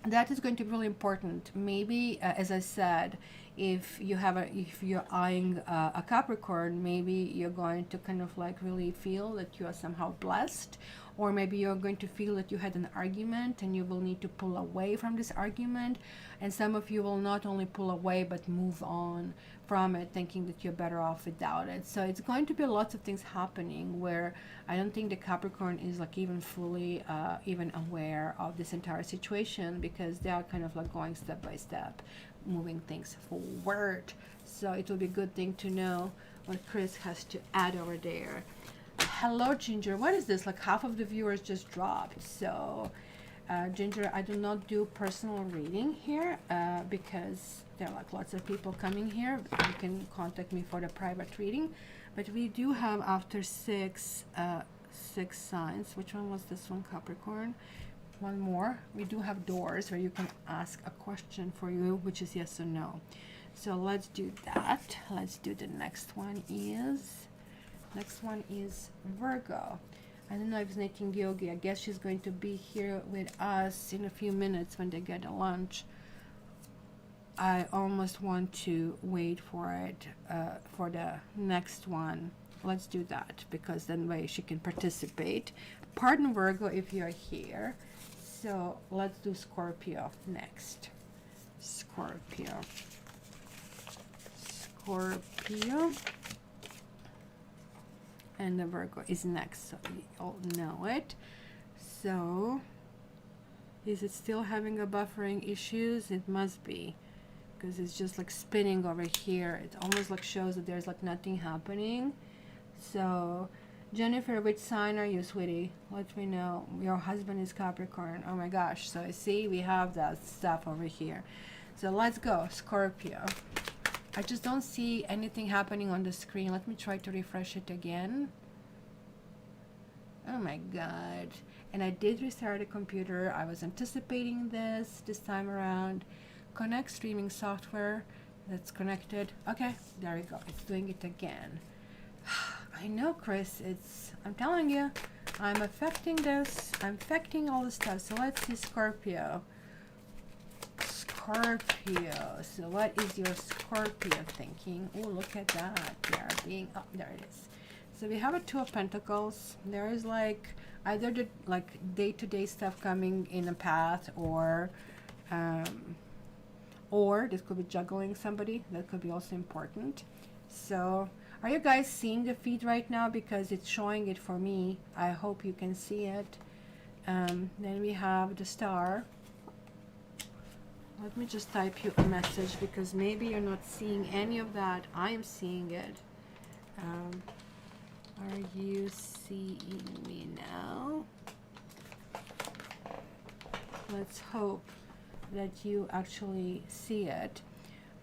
A: that is going to be really important. Maybe, as I said, if you're eyeing a Capricorn, maybe you're going to kind of like really feel that you are somehow blessed, or maybe you're going to feel that you had an argument and you will need to pull away from this argument, and some of you will not only pull away but move on from it, thinking that you're better off without it. So it's going to be lots of things happening where I don't think the Capricorn is like even fully even aware of this entire situation, because they are kind of like going step by step, moving things forward. So it will be a good thing to know what Chris has to add over there. Hello, Ginger. What is this? Like half of the viewers just dropped. So Ginger, I do not do personal reading here because there are like lots of people coming here. You can contact me for the private reading, but we do have after six signs. Which one was this one? Capricorn. One more. We do have doors where you can ask a question for you, which is yes or no. So let's do that. Let's do the next one is Virgo. I don't know if it's Nathan Yogi. I guess she's going to be here with us in a few minutes when they get a lunch. I almost want to wait for it for the next one. Let's do that, because then way she can participate. Pardon, Virgo, if you're here. So let's do Scorpio next. Scorpio. And the Virgo is next, so we all know it. So is it still having a buffering issues? It must be, because it's just like spinning over here. It almost like shows that there's like nothing happening. So Jennifer, which sign are you, sweetie? Let me know. Your husband is Capricorn. Oh my gosh. So I see we have that stuff over here. So let's go, Scorpio. I just don't see anything happening on the screen. Let me try to refresh it again. Oh my God. And I did restart the computer. I was anticipating this time around. Connect streaming software. That's connected. Okay, there we go. It's doing it again. I know, Chris. I'm telling you, I'm affecting this. I'm affecting all the stuff. So let's see Scorpio. So what is your Scorpio thinking? Oh, look at that. They are being, oh, there it is. So we have a Two of Pentacles. There is like either the like day-to-day stuff coming in a path, or this could be juggling somebody. That could be also important. So are you guys seeing the feed right now? Because it's showing it for me. I hope you can see it. Then we have the Star. Let me just type you a message, because maybe you're not seeing any of that. I am seeing it. Are you seeing me now? Let's hope that you actually see it.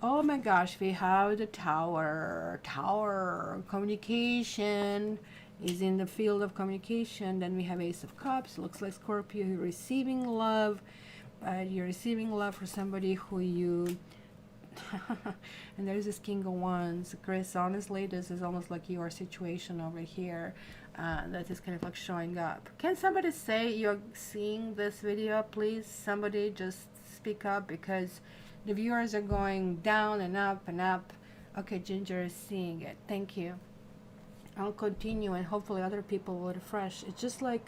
A: Oh my gosh, we have the Tower. Communication is in the field of communication. Then we have Ace of Cups. Looks like Scorpio, you're receiving love. You're receiving love for somebody who you and there's this King of Wands. Chris, honestly, this is almost like your situation over here. that is kind of like showing up. Can somebody say you're seeing this video, please? Somebody just speak up, because the viewers are going down and up and up. Okay, Ginger is seeing it. Thank you. I'll continue, and hopefully other people will refresh. It's just like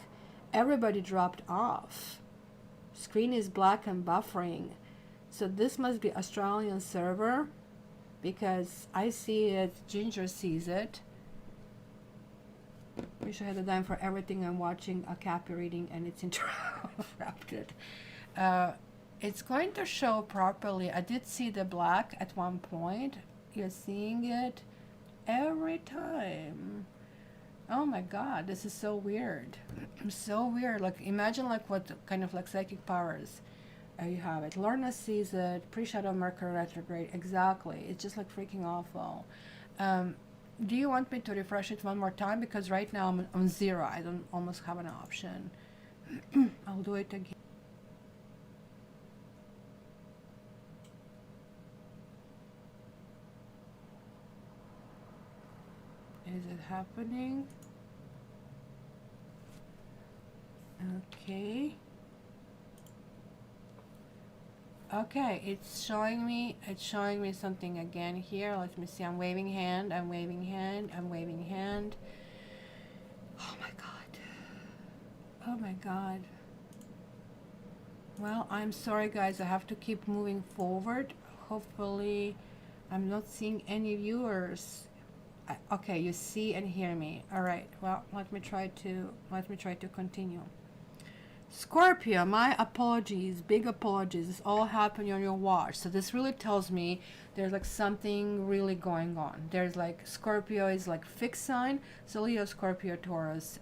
A: everybody dropped off. Screen is black and buffering. So this must be Australian server, because I see it, Ginger sees it. Wish I had a dime for everything. I'm watching a Cappy reading and it's interrupted. It's going to show properly. I did see the black at one point. You're seeing it every time. Oh my god, this is so weird. So weird. Like, imagine like what kind of like psychic powers you have it. Lorna sees it. Pre-shadow Mercury Retrograde. Exactly. It's just like freaking awful. Do you want me to refresh it one more time? Because right now I'm on 0. I don't almost have an option. I'll do it again. Is it happening? Okay. Okay, it's showing me something again here. Let me see. I'm waving hand, I'm waving hand, I'm waving hand. Oh my god. Oh my god. Well, I'm sorry guys, I have to keep moving forward. Hopefully I'm not seeing any viewers. Okay, you see and hear me. All right. Well, let me try to continue. Scorpio, my apologies, big apologies. It's all happening on your watch. So this really tells me there's like something really going on. There's like Scorpio is like fixed sign. So Leo, Scorpio, Taurus.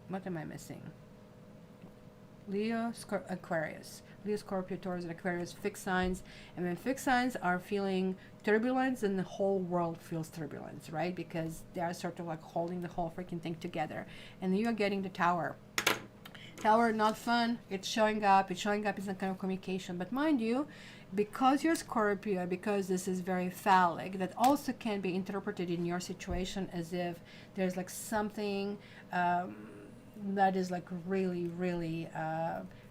A: What am I missing? Leo, Aquarius. Leo, Scorpio, Taurus, and Aquarius, fixed signs. And when fixed signs are feeling turbulence, then the whole world feels turbulence, right? Because they are sort of like holding the whole freaking thing together. And you are getting the Tower. Tower, not fun. It's showing up in some kind of communication. But mind you, because you're Scorpio, because this is very phallic, that also can be interpreted in your situation as if there's like something that is like really, really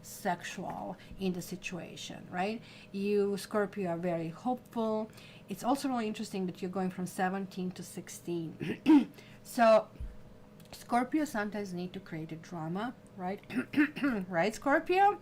A: sexual in the situation, right? You, Scorpio, are very hopeful. It's also really interesting that you're going from 17 to 16. So Scorpio sometimes need to create a drama, right? Right, Scorpio?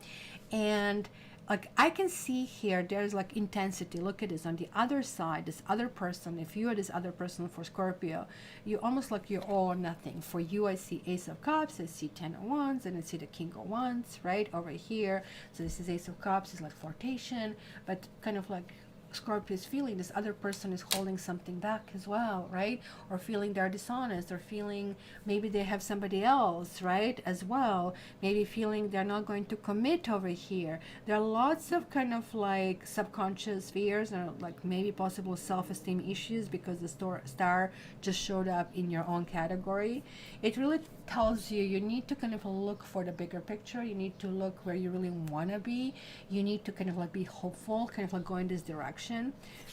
A: And like I can see here, there's like intensity. Look at this. On the other side, this other person, if you are this other person for Scorpio, you almost like you're all or nothing. For you, I see Ace of Cups, I see 10 of Wands, and I see the King of Wands, right? Over here. So this is Ace of Cups, is like flirtation, but kind of like Scorpio is feeling this other person is holding something back as well, right? Or feeling they're dishonest, or feeling maybe they have somebody else, right, as well. Maybe feeling they're not going to commit over here. There are lots of kind of like subconscious fears, or like maybe possible self-esteem issues, because the star just showed up in your own category. It really tells you need to kind of look for the bigger picture. You need to look where you really want to be. You need to kind of like be hopeful, kind of like go in this direction.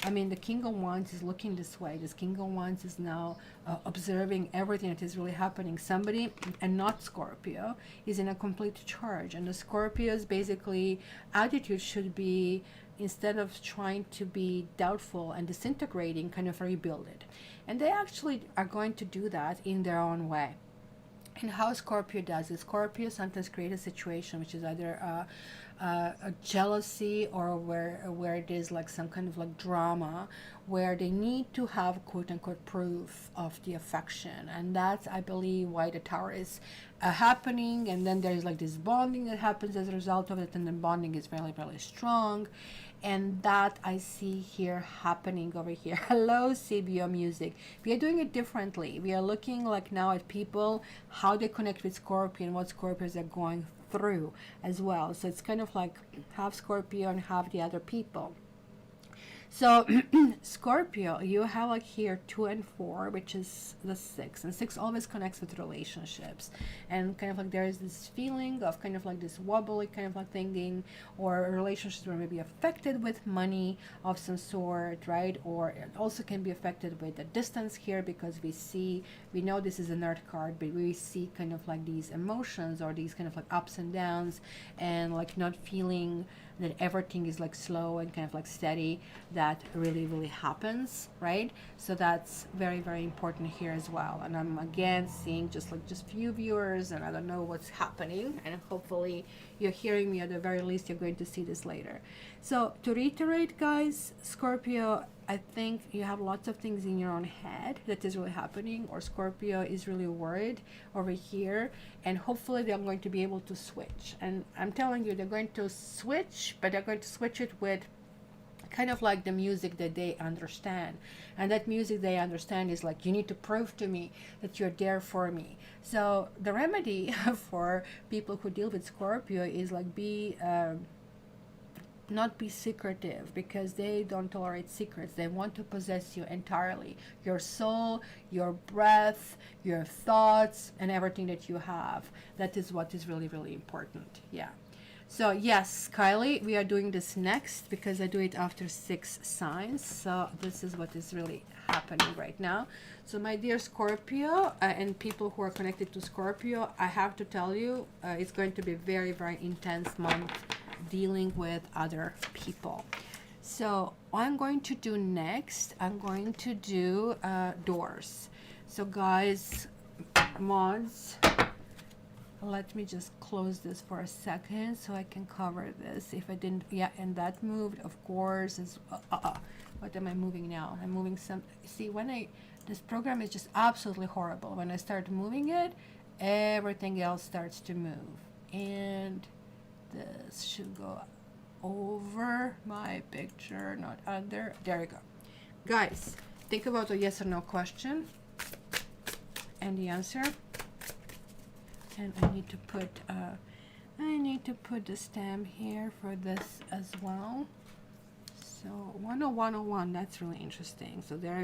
A: I mean, the King of Wands is looking this way. This King of Wands is now observing everything that is really happening. Somebody, and not Scorpio, is in a complete charge. And the Scorpio's basically attitude should be, instead of trying to be doubtful and disintegrating, kind of rebuild it. And they actually are going to do that in their own way. And how Scorpio does it, Scorpio sometimes create a situation which is either a jealousy, or where it is like some kind of like drama, where they need to have quote unquote proof of the affection. And that's, I believe, why the Tower is happening. And then there's like this bonding that happens as a result of it, and the bonding is really, really strong. And that I see here happening over here. Hello, CBO Music. We are doing it differently. We are looking like now at people, how they connect with Scorpio, and what Scorpios are going through as well. So it's kind of like half Scorpio and half the other people. So Scorpio, you have like here 2 and 4, which is the 6, and 6 always connects with relationships, and kind of like there is this feeling of kind of like this wobbly kind of like thinking, or relationships were maybe affected with money of some sort, right? Or it also can be affected with the distance here, because we know this is an earth card, but we see kind of like these emotions or these kind of like ups and downs, and like not feeling that everything is like slow and kind of like steady. That really happens, right? So that's very important here as well. And I'm again seeing just few viewers, and I don't know what's happening, and hopefully you're hearing me. At the very least, you're going to see this later. So to reiterate, guys, Scorpio, I think you have lots of things in your own head that is really happening, or Scorpio is really worried over here, and hopefully they're going to be able to switch. And I'm telling you, they're going to switch, but they're going to switch it with kind of like the music that they understand. And that music they understand is like, you need to prove to me that you're there for me. So the remedy for people who deal with Scorpio is like not be secretive, because they don't tolerate secrets. They want to possess you entirely, your soul, your breath, your thoughts, and everything that you have. That is what is really important. Yeah. So yes, Kylie, we are doing this next because I do it after 6 signs. So this is what is really happening right now. So my dear Scorpio, and people who are connected to Scorpio, I have to tell you, it's going to be a very intense month dealing with other people. So what I'm going to do next, I'm going to do doors. So guys, mods, let me just close this for a second so I can cover this. If I didn't, yeah, and that moved, of course, is what am I moving now? I'm moving some, see, this program is just absolutely horrible. When I start moving it, everything else starts to move. And this should go over my picture, not under. There you go. Guys, think about a yes or no question and the answer. And I need to put the stamp here for this as well. So 10101, that's really interesting. So there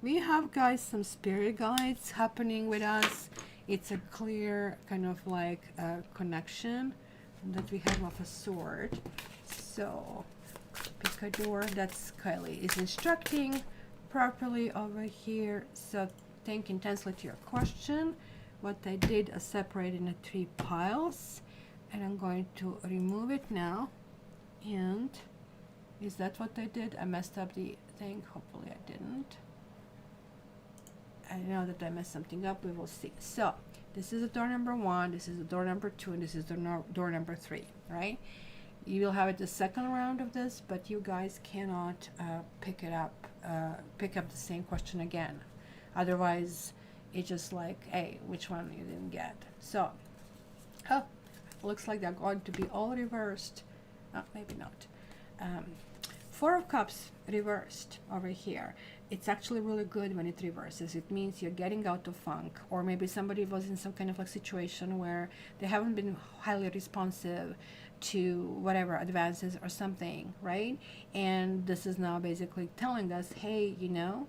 A: we have guys some spirit guides happening with us. It's a clear kind of like connection that we have of a sword. So Picador, that's Kylie, is instructing properly over here. So think intensely to your question. What I did is separate in 3 piles, and I'm going to remove it now. And is that what I did? I messed up the thing. Hopefully I didn't. I know that I messed something up. We will see. So this is the door number 1, this is the door number 2, and this is the door number 3, right? You will have it the second round of this, but you guys cannot pick up the same question again. Otherwise, it's just like, hey, which one you didn't get? So, looks like they're going to be all reversed. Maybe not. 4 of Cups reversed over here. It's actually really good when it reverses. It means you're getting out of funk, or maybe somebody was in some kind of like situation where they haven't been highly responsive to whatever advances or something, right? And this is now basically telling us, hey, you know,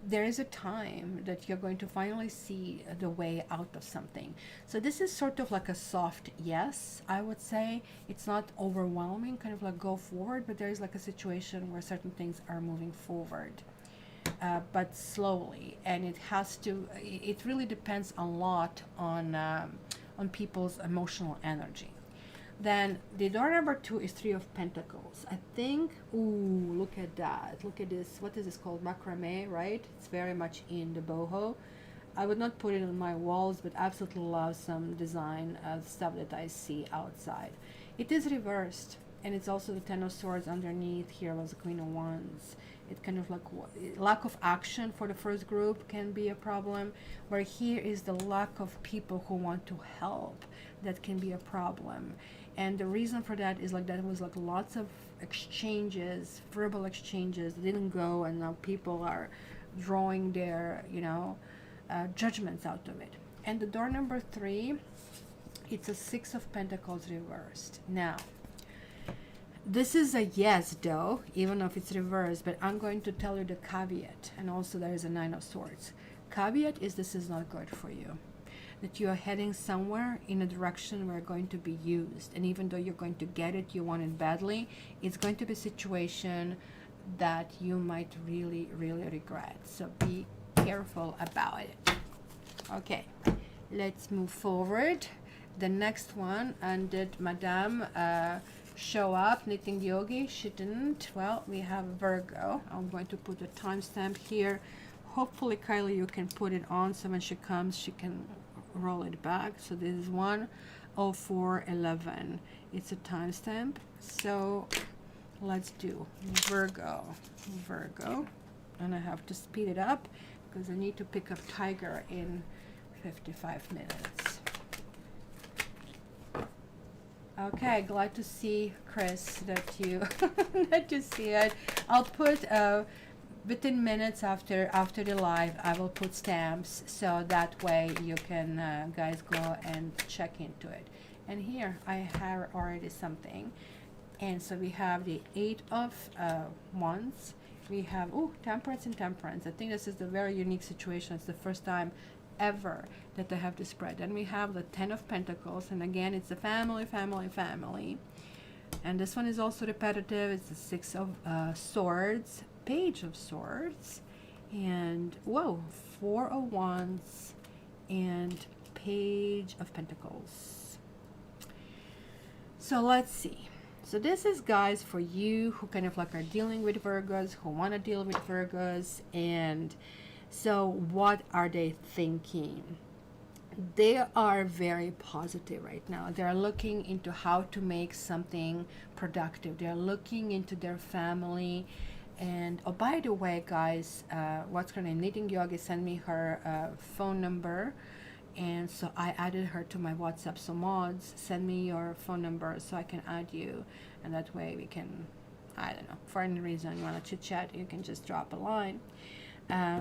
A: there is a time that you're going to finally see the way out of something. So this is sort of like a soft yes, I would say. It's not overwhelming, kind of like go forward, but there is like a situation where certain things are moving forward, but slowly. And it really depends a lot on people's emotional energy. Then the door number 2 is 3 of Pentacles. I think, ooh, look at that. Look at this. What is this called? Macrame, right? It's very much in the boho. I would not put it on my walls, but absolutely love some design stuff that I see outside. It is reversed, and it's also the 10 of Swords underneath. Here was the Queen of Wands. It kind of like lack of action for the first group can be a problem, where here is the lack of people who want to help. That can be a problem. And the reason for that is like that was like lots of exchanges, verbal exchanges didn't go, and now people are drawing their, you know, judgments out of it. And the door number 3, it's a 6 of Pentacles reversed. Now, This is a yes though, even if it's reversed, but I'm going to tell you the caveat. And also there is a Nine of Swords. Caveat is this is not good for you. That you are heading somewhere in a direction where going to be used. And even though you're going to get it, you want it badly, it's going to be a situation that you might really, really regret. So be careful about it. Okay, let's move forward. The next one, and did Madame show up, Knitting Yogi? She didn't. Well, we have Virgo. I'm going to put a timestamp here. Hopefully, Kylie, you can put it on so when she comes, she can roll it back. So this is 1:04:11. It's a timestamp. So let's do Virgo. And I have to speed it up because I need to pick up Tiger in 55 minutes. Okay, glad to see, Chris, that you that you see it. I'll put within minutes after the live, I will put stamps, so that way you can guys go and check into it. And here I have already something. And so we have the 8 of Wands. We have Temperance and Temperance. I think this is a very unique situation. It's the first time ever that I have this spread. And we have the 10 of Pentacles, and again it's a family. And this one is also repetitive. It's the 6 of Swords, Page of Swords, and 4 of Wands and Page of Pentacles. So let's see. So this is, guys, for you who kind of like are dealing with Virgos, who want to deal with Virgos. And so what are they thinking? They are very positive right now. They're looking into how to make something productive. They're looking into their family. And oh, by the way, guys, what's her name? Knitting Yogi sent me her phone number. And so I added her to my WhatsApp. So mods, send me your phone number so I can add you. And that way we can, I don't know, for any reason you want to chit chat, you can just drop a line.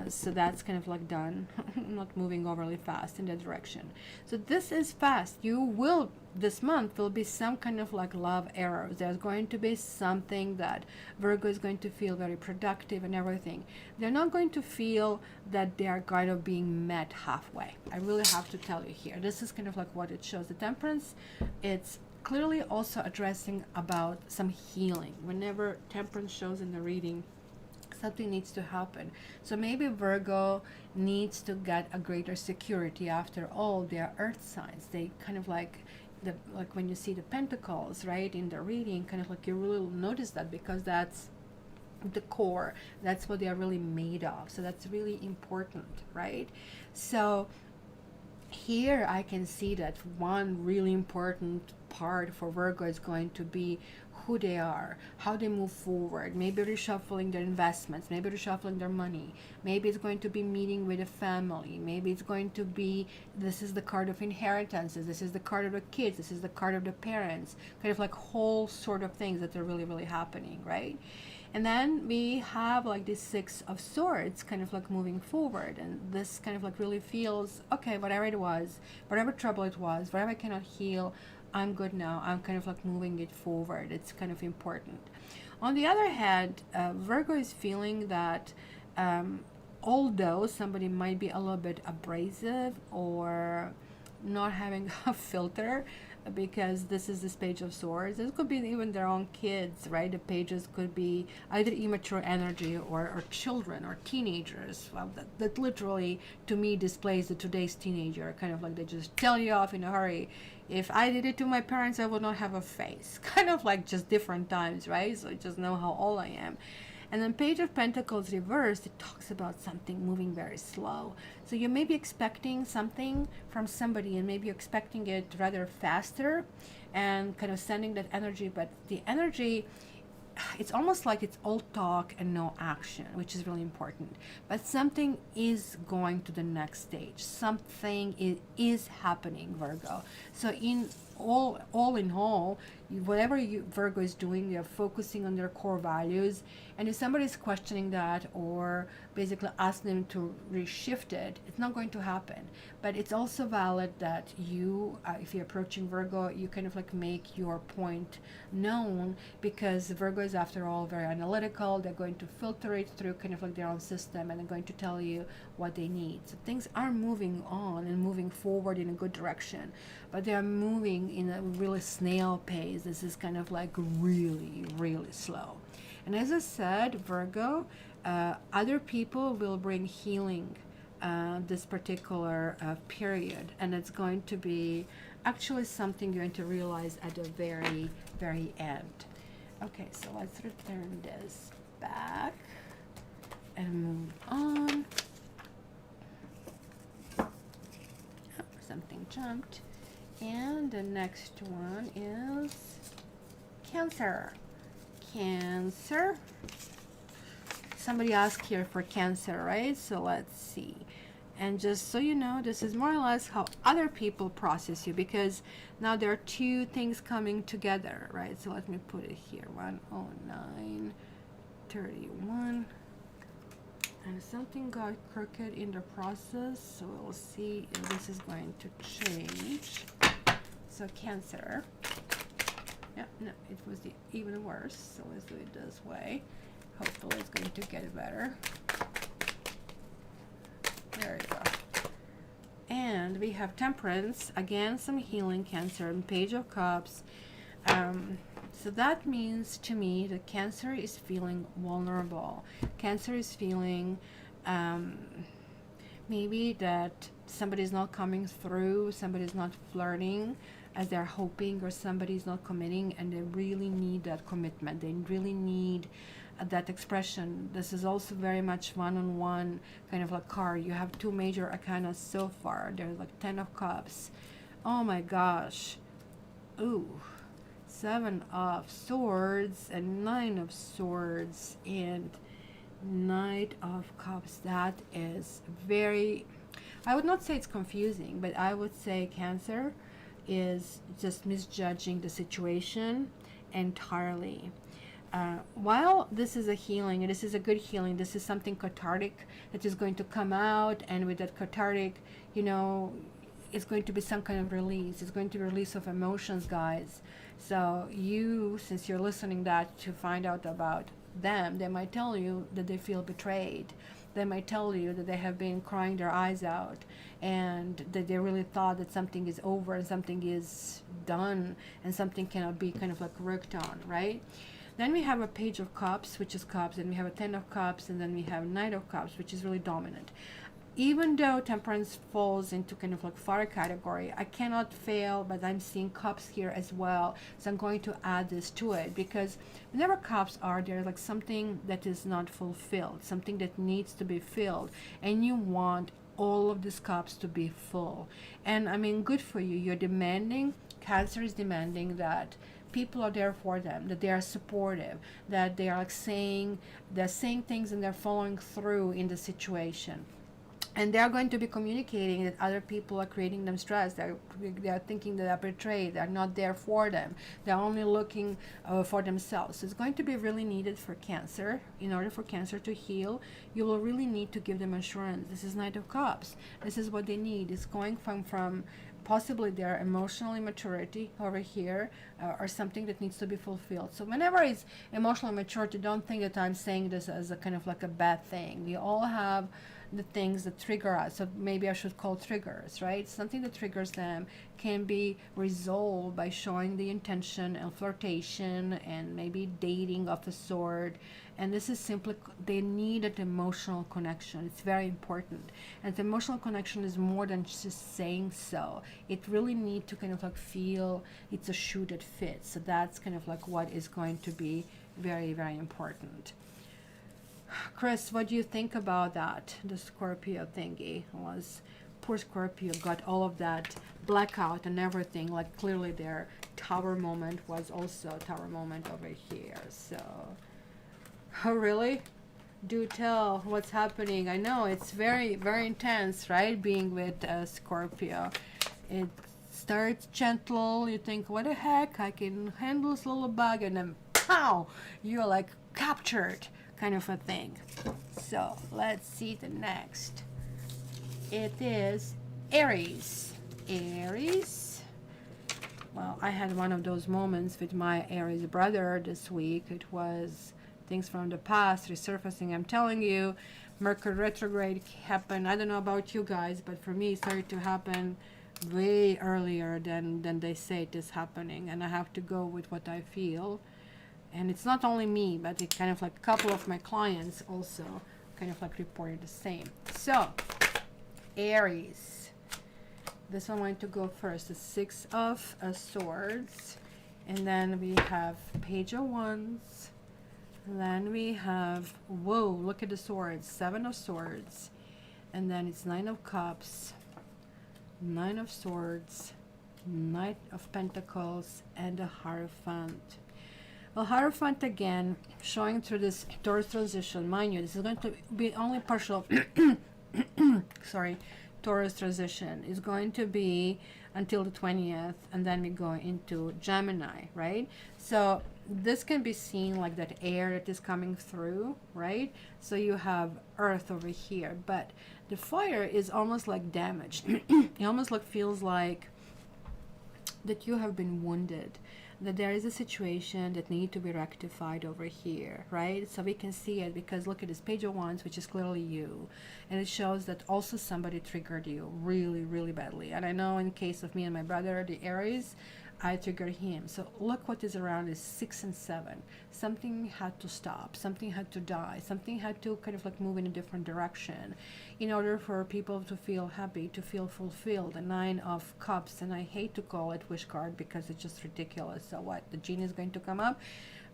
A: So that's kind of like done. Not moving overly fast in that direction. So this is fast. You will, this month will be some kind of like love arrows. There's going to be something that Virgo is going to feel very productive and everything. They're not going to feel that they are kind of being met halfway. I really have to tell you here. This is kind of like what it shows. The Temperance, it's clearly also addressing about some healing. Whenever Temperance shows in the reading, something needs to happen. So maybe Virgo needs to get a greater security. After all, they are earth signs. They kind of like when you see the Pentacles, right, in the reading, kind of like you really notice that, because that's the core. That's what they are really made of. So that's really important, right? So here I can see that one really important part for Virgo is going to be who they are, how they move forward, maybe reshuffling their investments, maybe reshuffling their money, maybe it's going to be meeting with a family, maybe it's going to be, this is the card of inheritances, this is the card of the kids, this is the card of the parents, kind of like whole sort of things that are really, really happening, right? And then we have like this 6 of Swords kind of like moving forward, and this kind of like really feels, okay, whatever it was, whatever trouble it was, whatever I cannot heal, I'm good now. I'm kind of like moving it forward. It's kind of important. On the other hand, Virgo is feeling that although somebody might be a little bit abrasive or not having a filter, because this is this Page of Swords, this could be even their own kids, right? The pages could be either immature energy or children or teenagers. Well, that literally to me displays the today's teenager, kind of like they just tell you off in a hurry. If I did it to my parents, I would not have a face. Kind of like just different times, right? So I just know how old I am. And then Page of Pentacles reversed, it talks about something moving very slow. So you may be expecting something from somebody, and maybe you're expecting it rather faster and kind of sending that energy, but the energy, it's almost like it's all talk and no action, which is really important. But something is going to the next stage. Something is happening, Virgo. So in all in all, whatever Virgo is doing, they're focusing on their core values. And if somebody's questioning that or basically asking them to reshift it, it's not going to happen. But it's also valid that you, if you're approaching Virgo, you kind of like make your point known, because Virgo is, after all, very analytical. They're going to filter it through kind of like their own system, and they're going to tell you what they need. So things are moving on and moving forward in a good direction, but they are moving in a really snail pace. This is kind of like really, really slow. And as I said, Virgo, other people will bring healing this particular period, and it's going to be actually something you're going to realize at the very, very end. Okay, so let's return this back and move on. Oh, something jumped. And the next one is Cancer. Cancer. Somebody asked here for Cancer, right? So let's see. And just so you know, this is more or less how other people process you, because now there are two things coming together, right? So let me put it here, 109:31. And something got crooked in the process, so we'll see if this is going to change. So Cancer. Yeah, no, it was even worse, so let's do it this way. Hopefully it's going to get better. There you go. And we have Temperance, again some healing, Cancer, and Page of Cups. So that means to me that Cancer is feeling vulnerable. Cancer is feeling maybe that somebody's not coming through, somebody's not flirting as they're hoping, or somebody's not committing, and they really need that commitment. They really need that expression. This is also very much one-on-one kind of like card. You have two major arcana so far. There's like 10 of Cups. Oh my gosh. Ooh. 7 of Swords and 9 of Swords and Knight of Cups. That is very, I would not say it's confusing, but I would say Cancer is just misjudging the situation entirely. While this is a healing, and this is a good healing, this is something cathartic that is going to come out, and with that cathartic, you know, it's going to be some kind of release. It's going to be release of emotions, guys. So you, since you're listening that to find out about them, they might tell you that they feel betrayed. They might tell you that they have been crying their eyes out, and that they really thought that something is over and something is done and something cannot be kind of like worked on, right? Then we have a Page of Cups, which is Cups, and we have a 10 of Cups, and then we have Knight of Cups, which is really dominant. Even though Temperance falls into kind of like fire category, I cannot fail, but I'm seeing Cups here as well. So I'm going to add this to it, because whenever Cups are there, like something that is not fulfilled, something that needs to be filled, and you want all of these cups to be full. And I mean, good for you. You're demanding, Cancer is demanding that people are there for them, that they are supportive, that they are like they're saying things and they're following through in the situation. And they're going to be communicating that other people are creating them stress. They're thinking that they're betrayed. They're not there for them. They're only looking for themselves. So it's going to be really needed for Cancer. In order for Cancer to heal, you will really need to give them assurance. This is Knight of Cups. This is what they need. It's going from possibly their emotional immaturity over here, or something that needs to be fulfilled. So whenever it's emotional immaturity, don't think that I'm saying this as a kind of like a bad thing. We all have the things that trigger us, so maybe I should call triggers, right? Something that triggers them can be resolved by showing the intention and flirtation and maybe dating of a sort. And this is simply, they need an emotional connection. It's very important. And the emotional connection is more than just saying so. It really need to kind of like feel it's a shoe that fits. So that's kind of like what is going to be very, very important. Chris, what do you think about that? The Scorpio thingy was, poor Scorpio got all of that blackout and everything. Like clearly their tower moment was also a tower moment over here. So, oh really? Do tell what's happening. I know it's very, very intense, right? Being with Scorpio. It's starts gentle, you think, what the heck, I can handle this little bug, and then pow, you're like captured, kind of a thing. So let's see the next. It is Aries. Aries. Well, I had one of those moments with my Aries brother this week. It was things from the past resurfacing. I'm telling you, Mercury Retrograde happened. I don't know about you guys, but for me, it started to happen way earlier than they say it is happening. And I have to go with what I feel. And it's not only me, but it kind of like a couple of my clients also kind of like reported the same. So, Aries. This one going to go first, the Six of Swords, and then we have Page of Wands, and then we have, whoa, look at the swords, Seven of Swords, and then it's Nine of Cups, Nine of Swords, Knight of Pentacles, and the Hierophant. Well, Hierophant again, showing through this Taurus transition. Mind you, this is going to be only partial, sorry, Taurus transition is going to be until the 20th, and then we go into Gemini, right? So this can be seen like that air that is coming through, right? So you have earth over here, but the fire is almost like damaged. It almost like feels like that you have been wounded, that there is a situation that needs to be rectified over here, right? So we can see it because look at this Page of Wands, which is clearly you, and it shows that also somebody triggered you really, really badly. And I know in case of me and my brother, the Aries, I triggered him. So look what is around is 6 and 7. Something had to stop, something had to die, something had to kind of like move in a different direction in order for people to feel happy, to feel fulfilled. The Nine of Cups, and I hate to call it wish card because it's just ridiculous. So what, the genie is going to come up,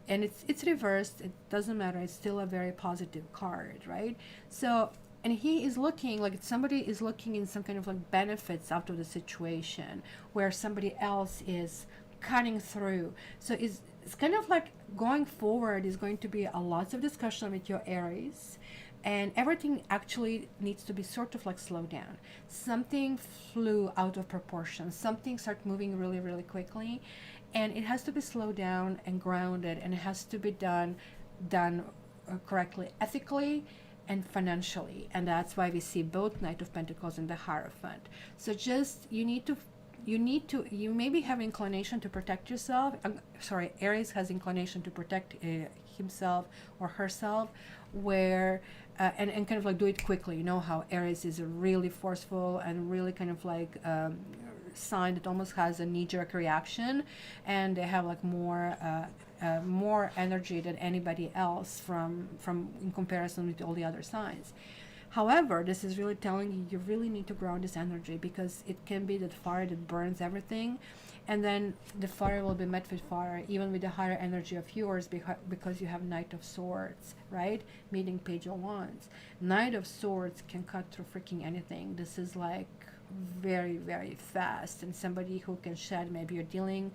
A: and it's reversed, it doesn't matter, it's still a very positive card, right? So, and he is looking like somebody is looking in some kind of like benefits out of the situation where somebody else is cutting through. So it's kind of like going forward is going to be a lots of discussion with your Aries, and everything actually needs to be sort of like slowed down. Something flew out of proportion, something started moving really, really quickly, and it has to be slowed down and grounded, and it has to be done correctly, ethically and financially. And that's why we see both Knight of Pentacles and the Hierophant. So just you maybe have inclination to protect yourself. Aries has inclination to protect himself or herself, where and kind of like do it quickly. You know how Aries is really forceful and really kind of like sign that almost has a knee-jerk reaction, and they have like more energy than anybody else from in comparison with all the other signs. However, this is really telling you really need to ground this energy, because it can be that fire that burns everything, and then the fire will be met with fire even with the higher energy of yours, because you have Knight of Swords, right, meeting Page of Wands. Knight of Swords can cut through freaking anything. This is like very, very fast, and somebody who can shed, maybe you're dealing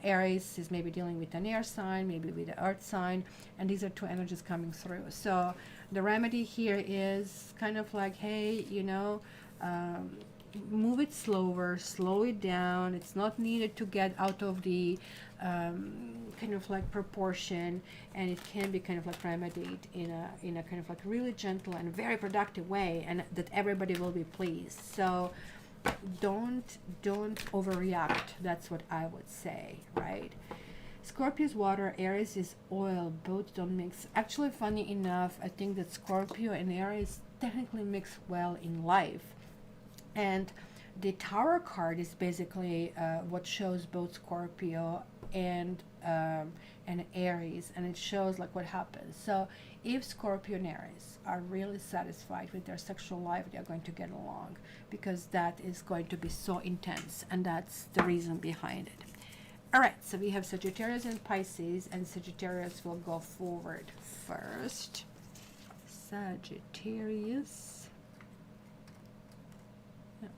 A: Aries is maybe dealing with an air sign, maybe with the earth sign, and these are two energies coming through. So the remedy here is kind of like, hey, move it slower, slow it down. It's not needed to get out of the kind of like proportion, and it can be kind of like remedied in a kind of like really gentle and very productive way, and that everybody will be pleased. So don't overreact. That's what I would say, right? Scorpio is water, Aries is oil. Both don't mix. Actually, funny enough, I think that Scorpio and Aries technically mix well in life. And the Tower card is basically what shows both Scorpio and Aries, and it shows like what happens. So if Scorpio and Aries are really satisfied with their sexual life, they're going to get along, because that is going to be so intense, and that's the reason behind it. All right, so we have Sagittarius and Pisces, and Sagittarius will go forward first. Sagittarius. Yeah.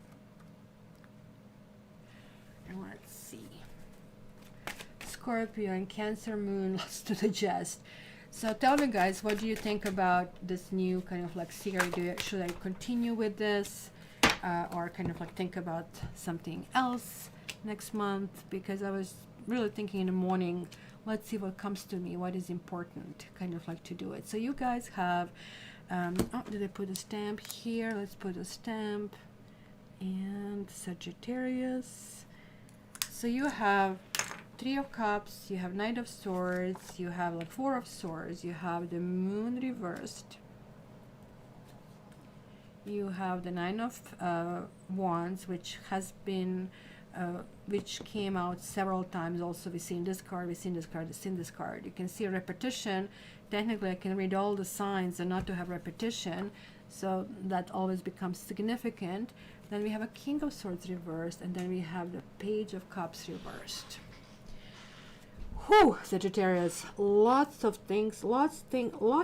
A: And let's see. Scorpio and Cancer moon, lots to digest. So tell me, guys, what do you think about this new kind of like series? Should I continue with this, or kind of like think about something else? next month, because I was really thinking in the morning, let's see what comes to me, what is important, kind of like to do it. So you guys have, oh, did I put a stamp here? Let's put a stamp. And Sagittarius. So you have Three of Cups, you have Knight of Swords, you have like Four of Swords, you have the Moon reversed, you have the Nine of Wands, which has been which came out several times. Also, we've seen this card, we've seen this card, we've seen this card. You can see a repetition. Technically, I can read all the signs and not to have repetition, so that always becomes significant. Then we have a King of Swords reversed, and then we have the Page of Cups reversed. Whew, Sagittarius, lots of things, lot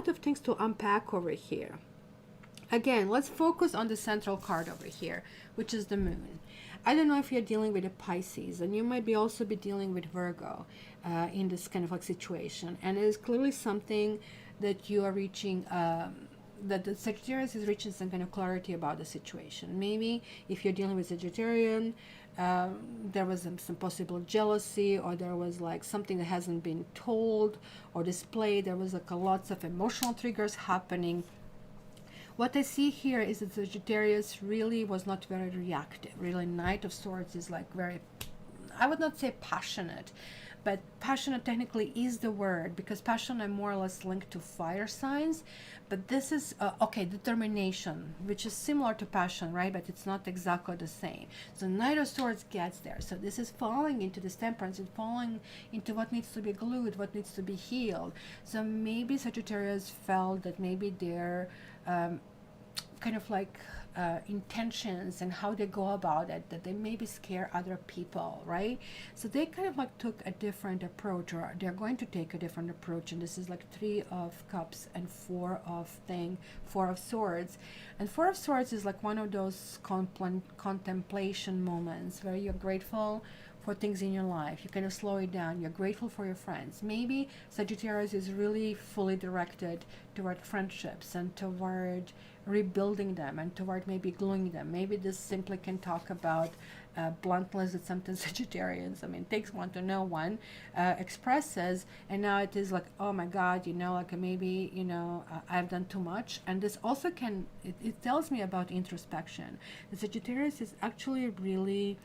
A: of things to unpack over here. Again, let's focus on the central card over here, which is the Moon. I don't know if you're dealing with a Pisces, and you might be also be dealing with Virgo in this kind of like situation. And it is clearly something that you are reaching, that the Sagittarius is reaching some kind of clarity about the situation. Maybe if you're dealing with Sagittarian, there was some possible jealousy, or there was like something that hasn't been told or displayed. There was like lots of emotional triggers happening. What I see here is that Sagittarius really was not very reactive. Really, Knight of Swords is like very, I would not say passionate, but passionate technically is the word, because passion are more or less linked to fire signs. But this is, okay, determination, which is similar to passion, right? But it's not exactly the same. So Knight of Swords gets there. So this is falling into this temperance, it's falling into what needs to be glued, what needs to be healed. So maybe Sagittarius felt that maybe they're, kind of like intentions and how they go about it, that they maybe scare other people, right? So they kind of like took a different approach, or they're going to take a different approach. And this is like Three of Cups and Four of Swords. And Four of Swords is like one of those contemplation moments where you're grateful for things in your life. You kind of slow it down. You're grateful for your friends. Maybe Sagittarius is really fully directed toward friendships and toward rebuilding them and toward maybe gluing them. Maybe this simply can talk about bluntness that sometimes Sagittarians, I mean, takes one to know one, expresses, and now it is like, oh my God, you know, like maybe, you know, I've done too much. And this also can, it tells me about introspection. The Sagittarius is actually really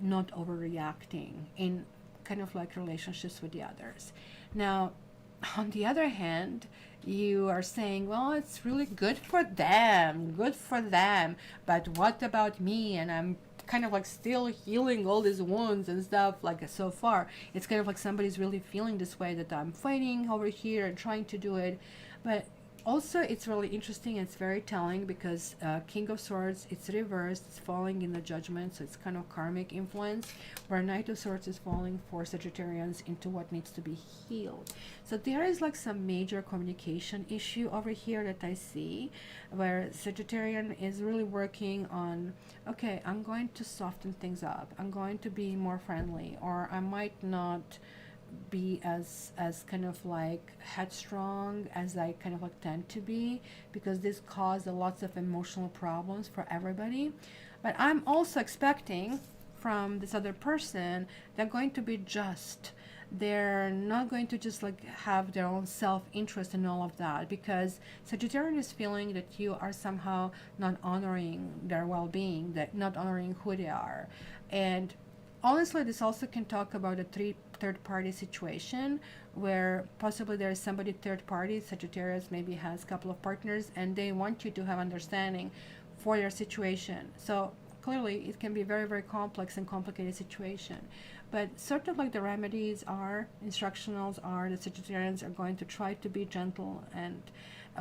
A: not overreacting in kind of like relationships with the others. Now, on the other hand, you are saying, well, it's really good for them, but what about me? And I'm kind of like still healing all these wounds and stuff. Like so far, it's kind of like somebody's really feeling this way, that I'm fighting over here and trying to do it. But also, it's really interesting, and it's very telling, because King of Swords, it's reversed, it's falling in the Judgment, so it's kind of karmic influence, where Knight of Swords is falling for Sagittarians into what needs to be healed. So there is like some major communication issue over here that I see, where Sagittarian is really working on, okay, I'm going to soften things up, I'm going to be more friendly, or I might not be as kind of like headstrong as I kind of like tend to be, because this caused lots of emotional problems for everybody. But I'm also expecting from this other person, they're going to be just. They're not going to just like have their own self-interest and all of that, because Sagittarius is feeling that you are somehow not honoring their well-being, that not honoring who they are. And honestly, this also can talk about a third-party situation, where possibly there is somebody third party. Sagittarius maybe has a couple of partners, and they want you to have understanding for your situation. So clearly, it can be very, very complex and complicated situation. But sort of like the remedies are, instructionals are, the Sagittarians are going to try to be gentle and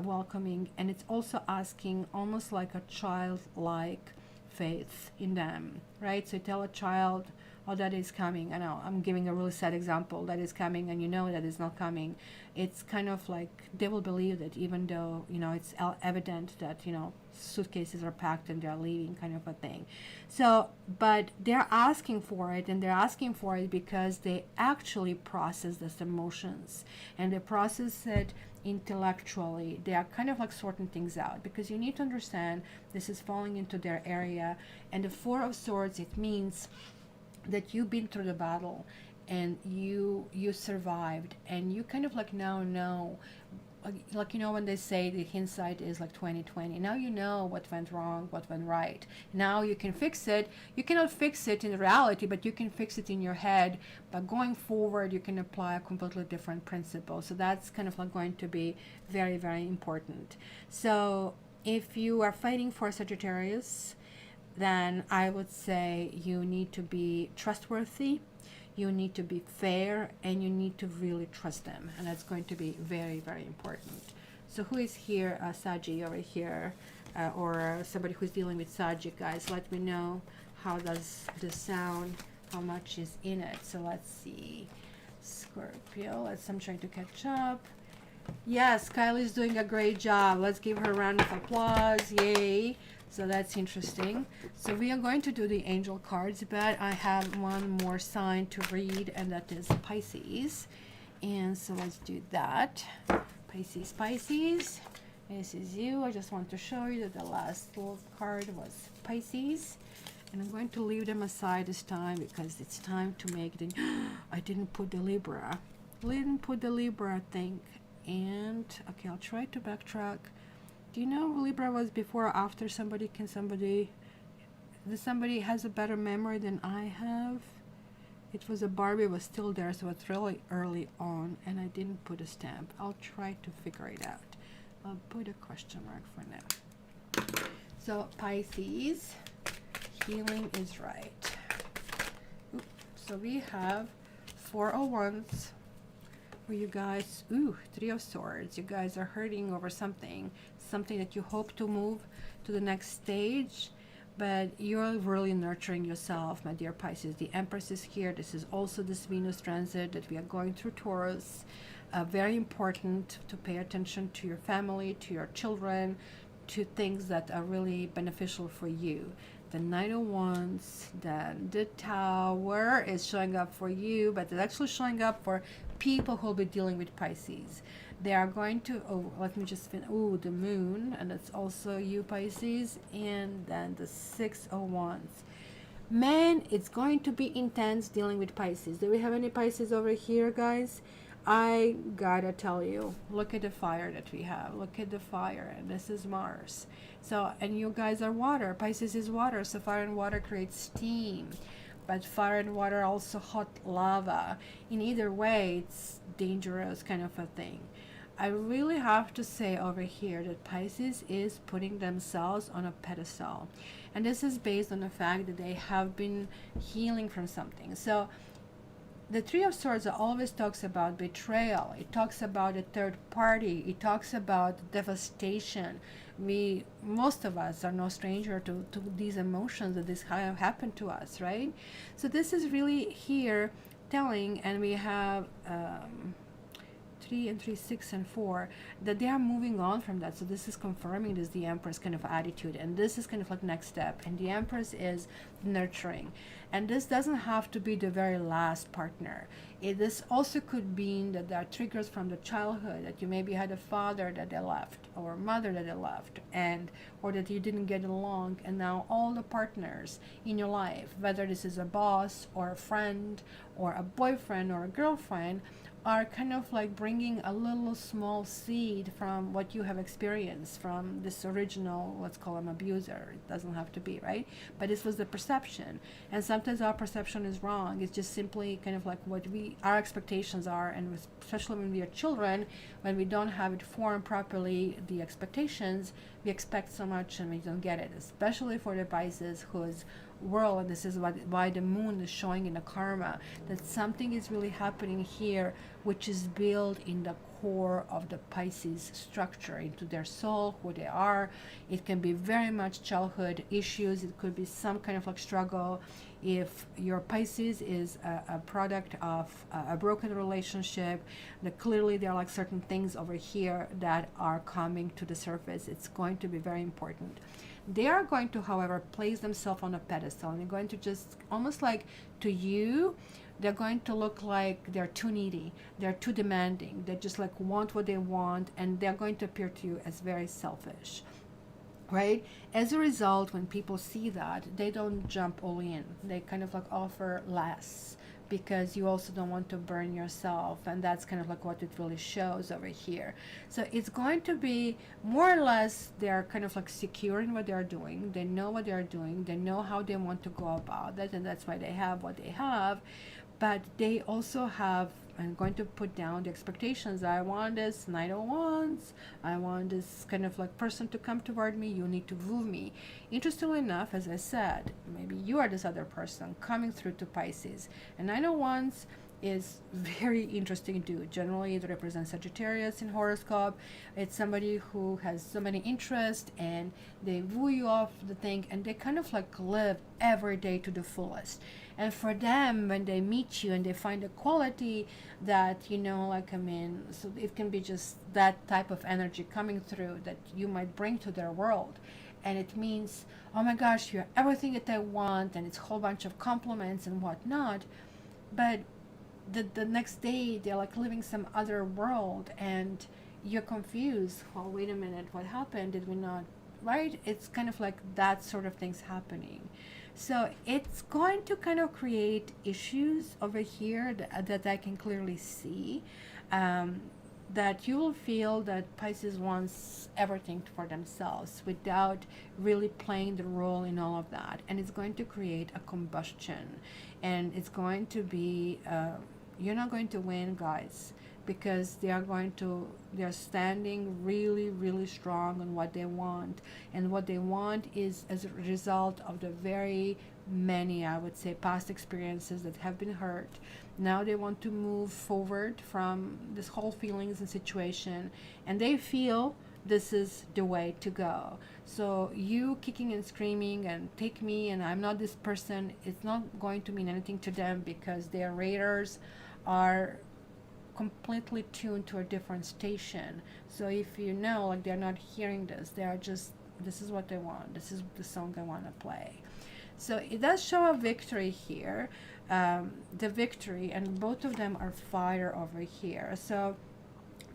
A: welcoming, and it's also asking almost like a childlike faith in them, right? So you tell a child, oh, that is coming. I know I'm giving a really sad example, that is coming, and you know that is not coming. It's kind of like they will believe that, even though, you know, it's evident that, you know, suitcases are packed and they're leaving, kind of a thing. So, but they're asking for it, and they're asking for it because they actually process these emotions, and they process it intellectually. They are kind of like sorting things out, because you need to understand this is falling into their area. And the Four of Swords, it means that you've been through the battle and you survived, and you kind of like now know, like you know when they say the hindsight is like 2020, now you know what went wrong, what went right. Now you can fix it. You cannot fix it in reality, but you can fix it in your head. But going forward, you can apply a completely different principle. So that's kind of like going to be very, very important. So if you are fighting for Sagittarius, then I would say you need to be trustworthy, you need to be fair, and you need to really trust them. And that's going to be very, very important. So who is here? Saggy over here, or somebody who's dealing with Saggy, guys. Let me know how does this sound, how much is in it. So let's see. Scorpio, I'm trying to catch up. Yes, Kylie's doing a great job. Let's give her a round of applause. Yay. So that's interesting. So we are going to do the angel cards, but I have one more sign to read, and that is Pisces. And so let's do that. Pisces, Pisces. This is you. I just want to show you that the last little card was Pisces. And I'm going to leave them aside this time because it's time to make the... I didn't put the Libra. Didn't put the Libra, I think. And, okay, I'll try to backtrack. Do you know Libra was before or after? Somebody has a better memory than I have. It was a Barbie was still there, so it's really early on, and I didn't put a stamp. I'll try to figure it out. I'll put a question mark for now. So Pisces, healing is right. Ooh, so we have 4 of Wands. You guys, Three of Swords. You guys are hurting over something that you hope to move to the next stage, but you're really nurturing yourself, my dear Pisces. The Empress is here. This is also this Venus transit that we are going through Taurus. Very important to pay attention to your family, to your children, to things that are really beneficial for you. The Knight of Wands, then the Tower is showing up for you, but it's actually showing up for people who will be dealing with Pisces. They are going to, let me just finish. The Moon, and it's also you, Pisces, and then the 6 of Wands. Man, it's going to be intense dealing with Pisces. Do we have any Pisces over here, guys? I gotta tell you, look at the fire that we have. Look at the fire, and this is Mars. So, and you guys are water. Pisces is water, so fire and water creates steam. But fire and water also hot lava. In either way, it's dangerous kind of a thing. I really have to say over here that Pisces is putting themselves on a pedestal. And this is based on the fact that they have been healing from something. So the Three of Swords always talks about betrayal. It talks about a third party. It talks about devastation. Most of us are no stranger to these emotions that this have happened to us, right? So this is really here telling, and we have 3 and 3, 6 and 4, that they are moving on from that. So this is confirming this the Empress kind of attitude, and this is kind of like next step. And the Empress is nurturing, and this doesn't have to be the very last partner. This also could mean that there are triggers from the childhood, that you maybe had a father that they left, or a mother that they left, and or that you didn't get along, and now all the partners in your life, whether this is a boss or a friend or a boyfriend or a girlfriend, are kind of like bringing a little small seed from what you have experienced from this original, let's call him abuser. It doesn't have to be, right? But this was the perception. And sometimes our perception is wrong. It's just simply kind of like what our expectations are, and especially when we are children, when we don't have it formed properly, the expectations, we expect so much and we don't get it, especially for the Pisces whose world, and this is why the Moon is showing in the karma, that something is really happening here which is built in the core of the Pisces structure, into their soul, who they are. It can be very much childhood issues. It could be some kind of like struggle. If your Pisces is a product of a broken relationship, that clearly there are like certain things over here that are coming to the surface. It's going to be very important. They are going to, however, place themselves on a pedestal, and they're going to just almost like to you, they're going to look like they're too needy, they're too demanding, they just like want what they want, and they're going to appear to you as very selfish. right? As a result, when people see that, they don't jump all in. They kind of like offer less, because you also don't want to burn yourself, and that's kind of like what it really shows over here. So it's going to be more or less, they're kind of like secure in what they're doing. They know what they're doing, they know how they want to go about it, and that's why they have what they have. But they also have, I'm going to put down the expectations. I want this Knight of Wands. I want this kind of like person to come toward me. You need to woo me. Interestingly enough, as I said, maybe you are this other person coming through to Pisces. And Knight of Wands is very interesting dude. Generally, it represents Sagittarius in horoscope. It's somebody who has so many interests, and they woo you off the thing, and they kind of like live every day to the fullest. And for them, when they meet you and they find a quality that, you know, like, I mean, so it can be just that type of energy coming through that you might bring to their world. And it means, oh my gosh, you're everything that I want, and it's a whole bunch of compliments and whatnot. But the next day, they're like living some other world, and you're confused. Oh, wait a minute, what happened? Did we not, right? It's kind of like that sort of things happening. So it's going to kind of create issues over here that I can clearly see. That you will feel that Pisces wants everything for themselves without really playing the role in all of that. And it's going to create a combustion. And it's going to be, you're not going to win, guys, because they're standing really, really strong on what they want. And what they want is as a result of the very many, I would say, past experiences that have been hurt. Now they want to move forward from this whole feelings and situation, and they feel this is the way to go. So you kicking and screaming and take me and I'm not this person, it's not going to mean anything to them, because their radars are completely tuned to a different station. So if you know, like, they're not hearing this, they are just, this is what they want, this is the song I want to play. So it does show a victory here, the victory, and both of them are fire over here. So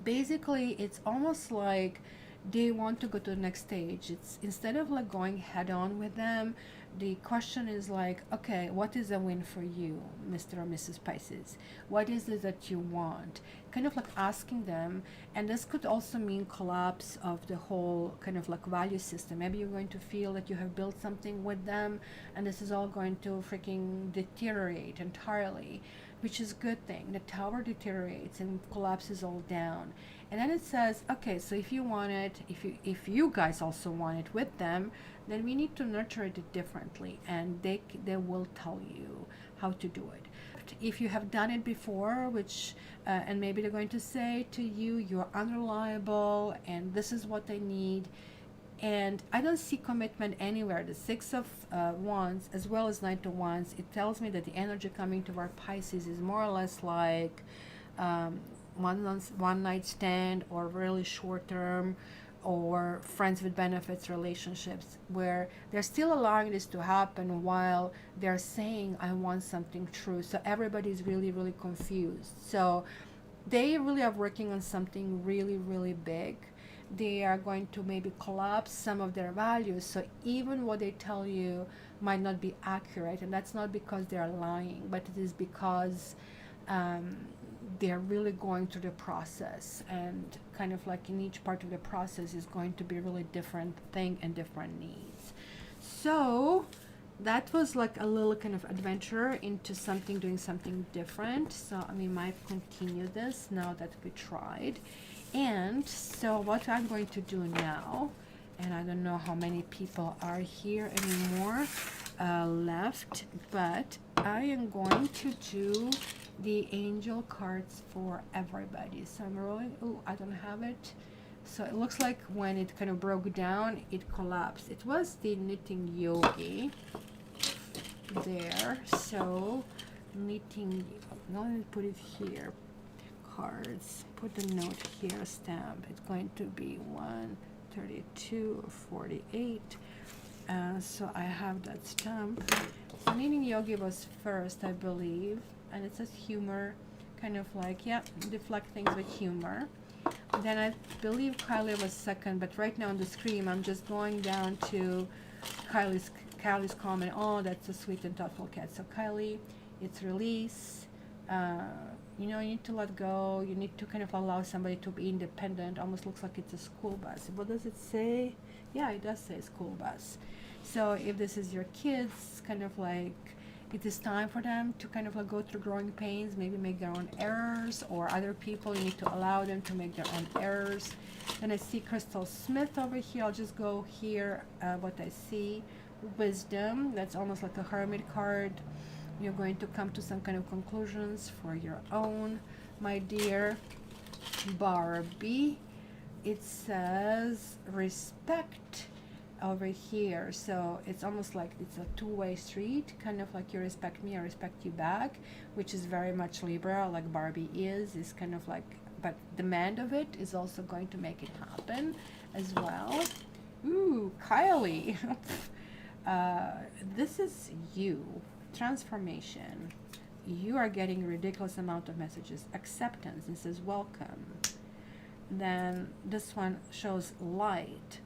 A: basically it's almost like they want to go to the next stage. It's, instead of like going head on with them, the question is like, okay, what is a win for you, Mr. or Mrs. Pisces? What is it that you want? Kind of like asking them. And this could also mean collapse of the whole kind of like value system. Maybe you're going to feel that you have built something with them, and this is all going to freaking deteriorate entirely, which is a good thing. The tower deteriorates and collapses all down. And then it says, okay, so if you want it, if you guys also want it with them, then we need to nurture it differently, and they will tell you how to do it. If you have done it before, which and maybe they're going to say to you, you're unreliable and this is what they need. And I don't see commitment anywhere. The Six of Wands as well as Knight of Wands, it tells me that the energy coming toward Pisces is more or less like one night stand, or really short term, or friends with benefits relationships, where they're still allowing this to happen while they're saying, I want something true. So everybody's really, really confused. So they really are working on something really, really big. They are going to maybe collapse some of their values. So even what they tell you might not be accurate. And that's not because they're lying, but it is because they're really going through the process, and kind of like in each part of the process is going to be really different thing and different needs. So that was like a little kind of adventure into something, doing something different. So we might continue this now that we tried. And so what I'm going to do now, and I don't know how many people are here anymore left, but I am going to do the angel cards for everybody. So I'm rolling. Oh, I don't have it. So it looks like when it kind of broke down, it collapsed. It was the knitting yogi there. So knitting, I'm going to put it here. Cards, put the note here, stamp. It's going to be 132 or 48. So I have that stamp. So knitting yogi was first, I believe. And it says humor, kind of like, yeah, deflect things with humor. Then I believe Kylie was second, but right now on the screen, I'm just going down to Kylie's comment. Oh, that's a sweet and thoughtful cat. So Kylie, it's release. You know, you need to let go. You need to kind of allow somebody to be independent. Almost looks like it's a school bus. What does it say? Yeah, it does say school bus. So if this is your kids, kind of like it is time for them to kind of like go through growing pains, maybe make their own errors, or other people, you need to allow them to make their own errors. Then I see Crystal Smith over here. I'll just go here, what I see. Wisdom, that's almost like a hermit card. You're going to come to some kind of conclusions for your own, my dear Barbie. It says respect over here, so it's almost like it's a two-way street, kind of like you respect me, I respect you back, which is very much Libra, like Barbie is kind of like, but demand of it is also going to make it happen as well. Ooh, Kylie. This is you. Transformation. You are getting a ridiculous amount of messages. Acceptance. This is welcome. Then this one shows light.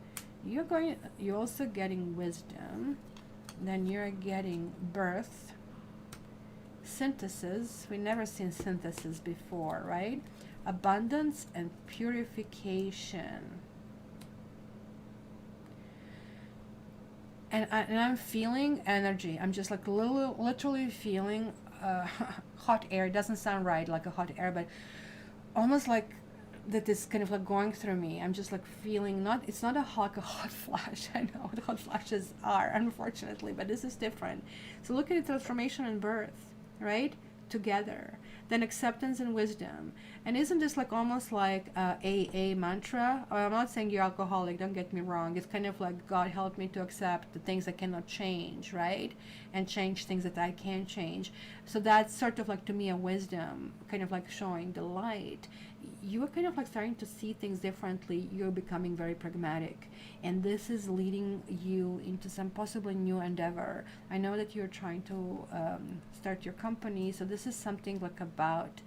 A: You're also getting wisdom. Then you're getting birth. Synthesis. We never seen synthesis before, right? Abundance and purification. And I'm feeling energy. I'm just like literally feeling hot air. It doesn't sound right, like a hot air, but almost like that is kind of like going through me. I'm just like feeling it's not a hot flash. I know what hot flashes are, unfortunately, but this is different. So look at the transformation and birth, right? Together. Then acceptance and wisdom. And isn't this like almost like a mantra? I'm not saying you're alcoholic, don't get me wrong. It's kind of like God help me to accept the things I cannot change, right? And change things that I can change. So that's sort of like, to me, a wisdom, kind of like showing the light. You're kind of like starting to see things differently. You're becoming very pragmatic. And this is leading you into some possibly new endeavor. I know that you're trying to start your company. So this is something like about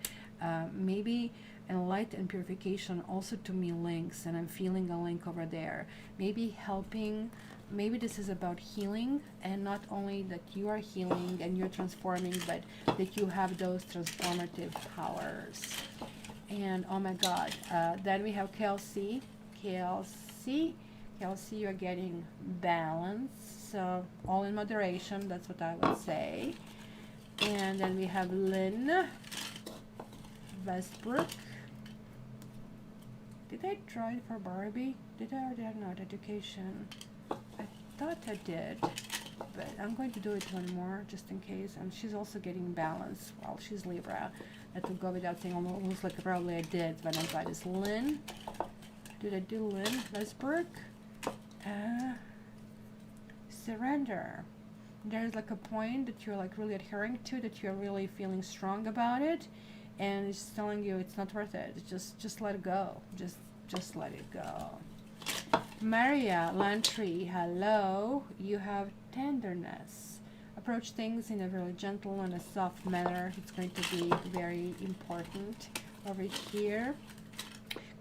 A: maybe light and purification also to me links, and I'm feeling a link over there. Maybe helping, maybe this is about healing, and not only that you are healing and you're transforming, but that you have those transformative powers. And oh my God, then we have Kelsey, you're getting balance, so all in moderation, that's what I would say. And then we have Lynn Westbrook. Did I try for Barbie? Did I or did I not? Education. I thought I did, but I'm going to do it one more just in case. And she's also getting balance. Well, she's Libra. That will go without saying. Almost like probably I did, but I'm glad it's Lynn. Did I do Lynn Westbrook? Surrender. There's like a point that you're like really adhering to, that you're really feeling strong about it, and it's telling you it's not worth it. Just let it go. Just let it go. Maria Lantry, hello. You have tenderness. Approach things in a really gentle and a soft manner. It's going to be very important over here.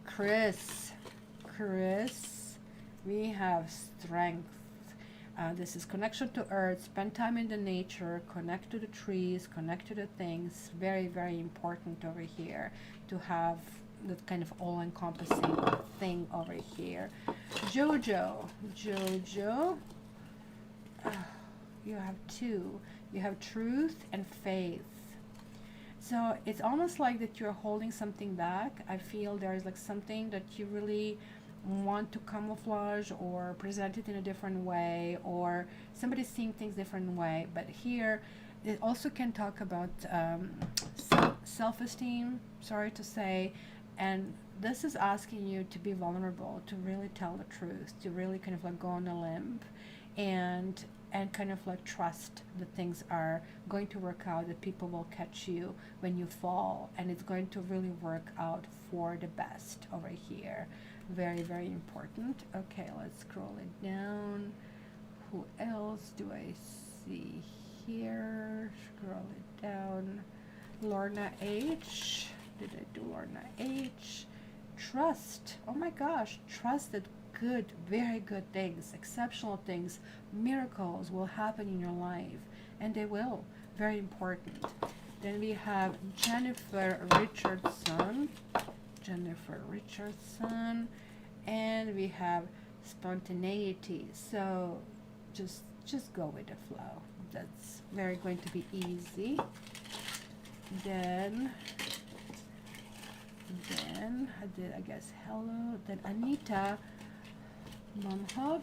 A: Chris, we have strength. This is connection to earth, spend time in the nature, connect to the trees, connect to the things. Very, very important over here to have that kind of all-encompassing thing over here. Jojo, you have two. You have truth and faith. So it's almost like that you're holding something back. I feel there's like something that you really want to camouflage or present it in a different way, or somebody's seeing things different way. But here it also can talk about self-esteem, sorry to say, and this is asking you to be vulnerable, to really tell the truth, to really kind of like go on a limb and kind of like trust that things are going to work out, that people will catch you when you fall, and it's going to really work out for the best over here. Very, very important. Okay, let's scroll it down. Who else do I see here? Scroll it down. Lorna H. Did I do Lorna H? trust. Oh my gosh, trust that good, very good things, exceptional things, miracles will happen in your life, and they will. Very important. Then we have Jennifer Richardson. Jennifer Richardson. And we have spontaneity. So just go with the flow. That's very going to be easy. Then I did, I guess, hello. Then Anita Momhoff.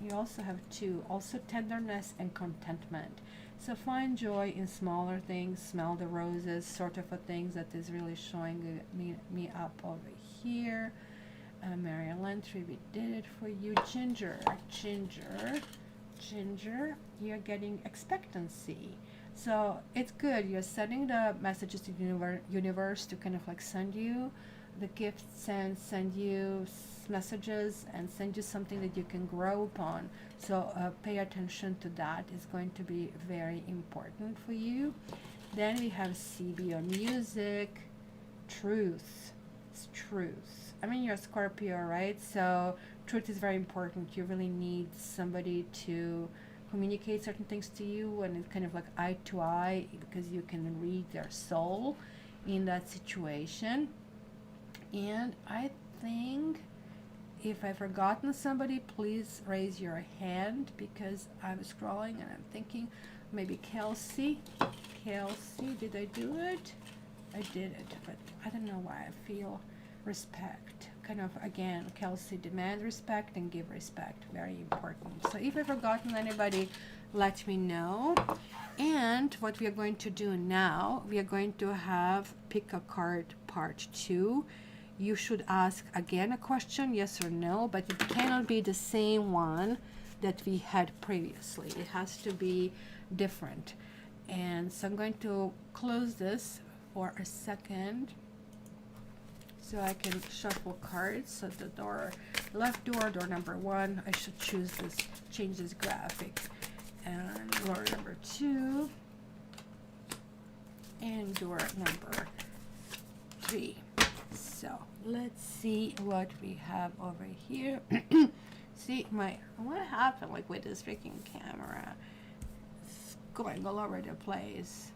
A: You also have two. Also tenderness and contentment. So find joy in smaller things. Smell the roses, sort of a things that is really showing me up over here. Marian Lantry, we did it for you. Ginger, you're getting expectancy. So it's good. You're sending the messages to the universe to kind of like send you the gifts and send you messages and send you something that you can grow upon. So pay attention to that. It's going to be very important for you. Then we have CB music. Truth. It's truth. I mean, you're a Scorpio, right? So truth is very important. You really need somebody to communicate certain things to you, and it's kind of like eye to eye, because you can read their soul in that situation. And I think if I've forgotten somebody, please raise your hand, because I'm scrolling and I'm thinking maybe Kelsey, did I do it? I did it, but I don't know why. I feel respect. Kind of, again, Kelsey, demand respect and give respect. Very important. So if I've forgotten anybody, let me know. And what we are going to do now, we are going to have pick a card part 2. You should ask again a question, yes or no, but it cannot be the same one that we had previously. It has to be different. And so I'm going to close this for a second so I can shuffle cards. So the left door number 1, I should choose this, change this graphic. And door number 2, and door number 3. So let's see what we have over here. See, what happened like with this freaking camera? It's going all over the place.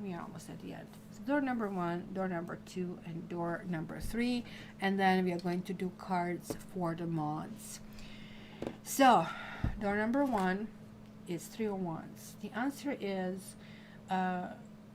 A: We are almost at the end. So door number 1, door number 2, and door number 3. And then we are going to do cards for the mods. So door number 1 is 3 of Wands. The answer is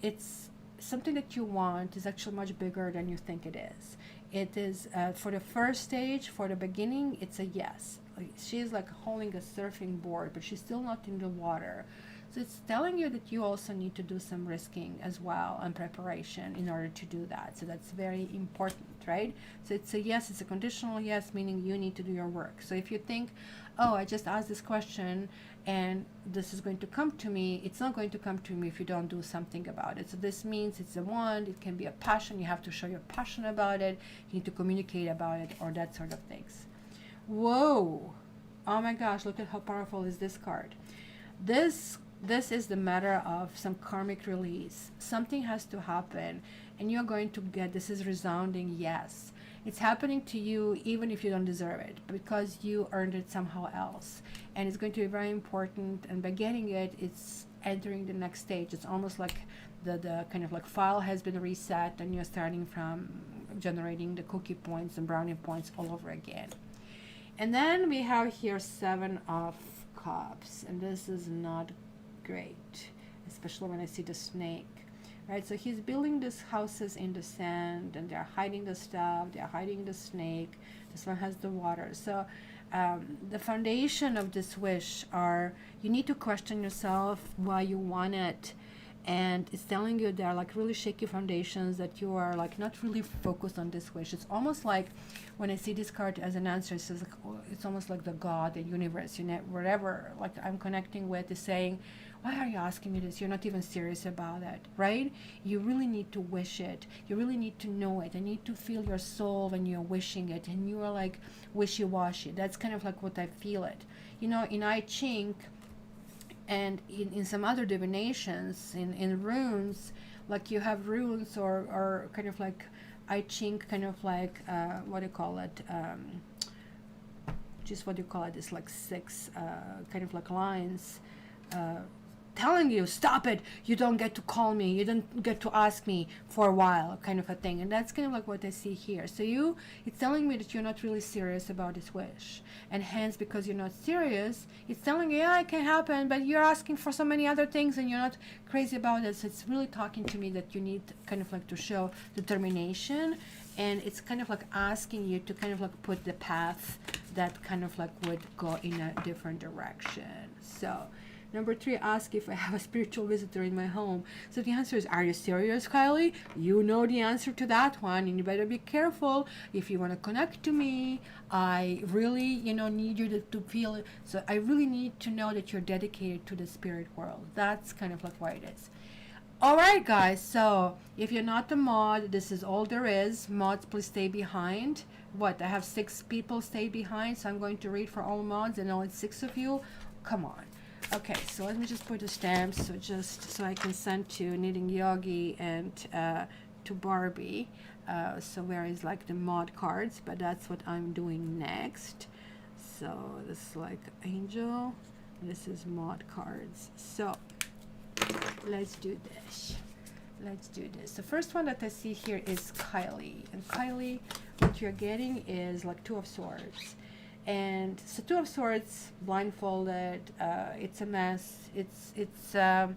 A: it's something that you want is actually much bigger than you think it is. It is for the first stage, for the beginning, it's a yes. She's like holding a surfing board, but she's still not in the water. So it's telling you that you also need to do some risking as well and preparation in order to do that. So that's very important, right? So it's a yes, it's a conditional yes, meaning you need to do your work. So if you think, oh, I just asked this question and this is going to come to me, it's not going to come to me if you don't do something about it. So this means it's a wand, it can be a passion, you have to show your passion about it, you need to communicate about it, or that sort of things. Whoa, oh my gosh, look at how powerful is this card. This is the matter of some karmic release. Something has to happen, and you're going to get, this is resounding yes. It's happening to you even if you don't deserve it, because you earned it somehow else. And it's going to be very important, and by getting it, it's entering the next stage. It's almost like the kind of like file has been reset, and you're starting from generating the cookie points and brownie points all over again. And then we have here 7 of Cups, and this is not great, especially when I see the snake, right? So he's building these houses in the sand, and they're hiding the stuff, they're hiding the snake. This one has the water. So the foundation of this wish are, you need to question yourself why you want it, and it's telling you they're like really shaky foundations, that you are like not really focused on this wish. It's almost like when I see this card as an answer, it's like, it's almost like the God, the universe, you know, whatever like I'm connecting with is saying, why are you asking me this? You're not even serious about it, right? You really need to wish it. You really need to know it. I need to feel your soul when you're wishing it, and you are like wishy-washy. That's kind of like what I feel it. You know, in I Ching and in some other divinations, in runes, like you have runes or kind of like I think kind of like, what do you call it? Just what do you call it? It's like 6 kind of like lines. Telling you, stop it, you don't get to call me, you don't get to ask me for a while, kind of a thing. And that's kind of like what I see here. So it's telling me that you're not really serious about this wish, and hence, because you're not serious, it's telling you, yeah, it can happen, but you're asking for so many other things and you're not crazy about it. So it's really talking to me that you need kind of like to show determination, and it's kind of like asking you to kind of like put the path that kind of like would go in a different direction. So number 3, ask if I have a spiritual visitor in my home. So the answer is, are you serious, Kylie? You know the answer to that one, and you better be careful. If you want to connect to me, I really, need you to feel it. So I really need to know that you're dedicated to the spirit world. That's kind of like what it is. All right, guys. So if you're not a mod, this is all there is. Mods, please stay behind. What? I have 6 people stay behind, so I'm going to read for all mods, and only 6 of you. Come on. Okay, so let me just put the stamps so I can send to Knitting Yogi and to Barbie. So where is like the mod cards, but that's what I'm doing next. So this is like Angel, this is mod cards. So let's do this. The first one that I see here is Kylie, and Kylie, what you're getting is like 2 of Swords. And so 2 of Swords, blindfolded, it's a mess. It's a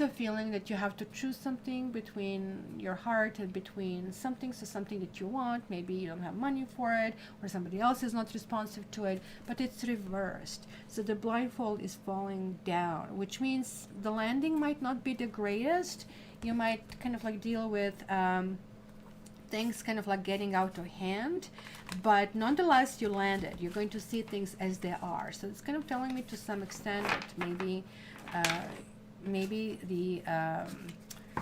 A: feeling that you have to choose something between your heart and between something. So something that you want, maybe you don't have money for it, or somebody else is not responsive to it, but it's reversed. So the blindfold is falling down, which means the landing might not be the greatest. You might kind of like deal with things kind of like getting out of hand, but nonetheless you landed. You're going to see things as they are. So it's kind of telling me to some extent that maybe the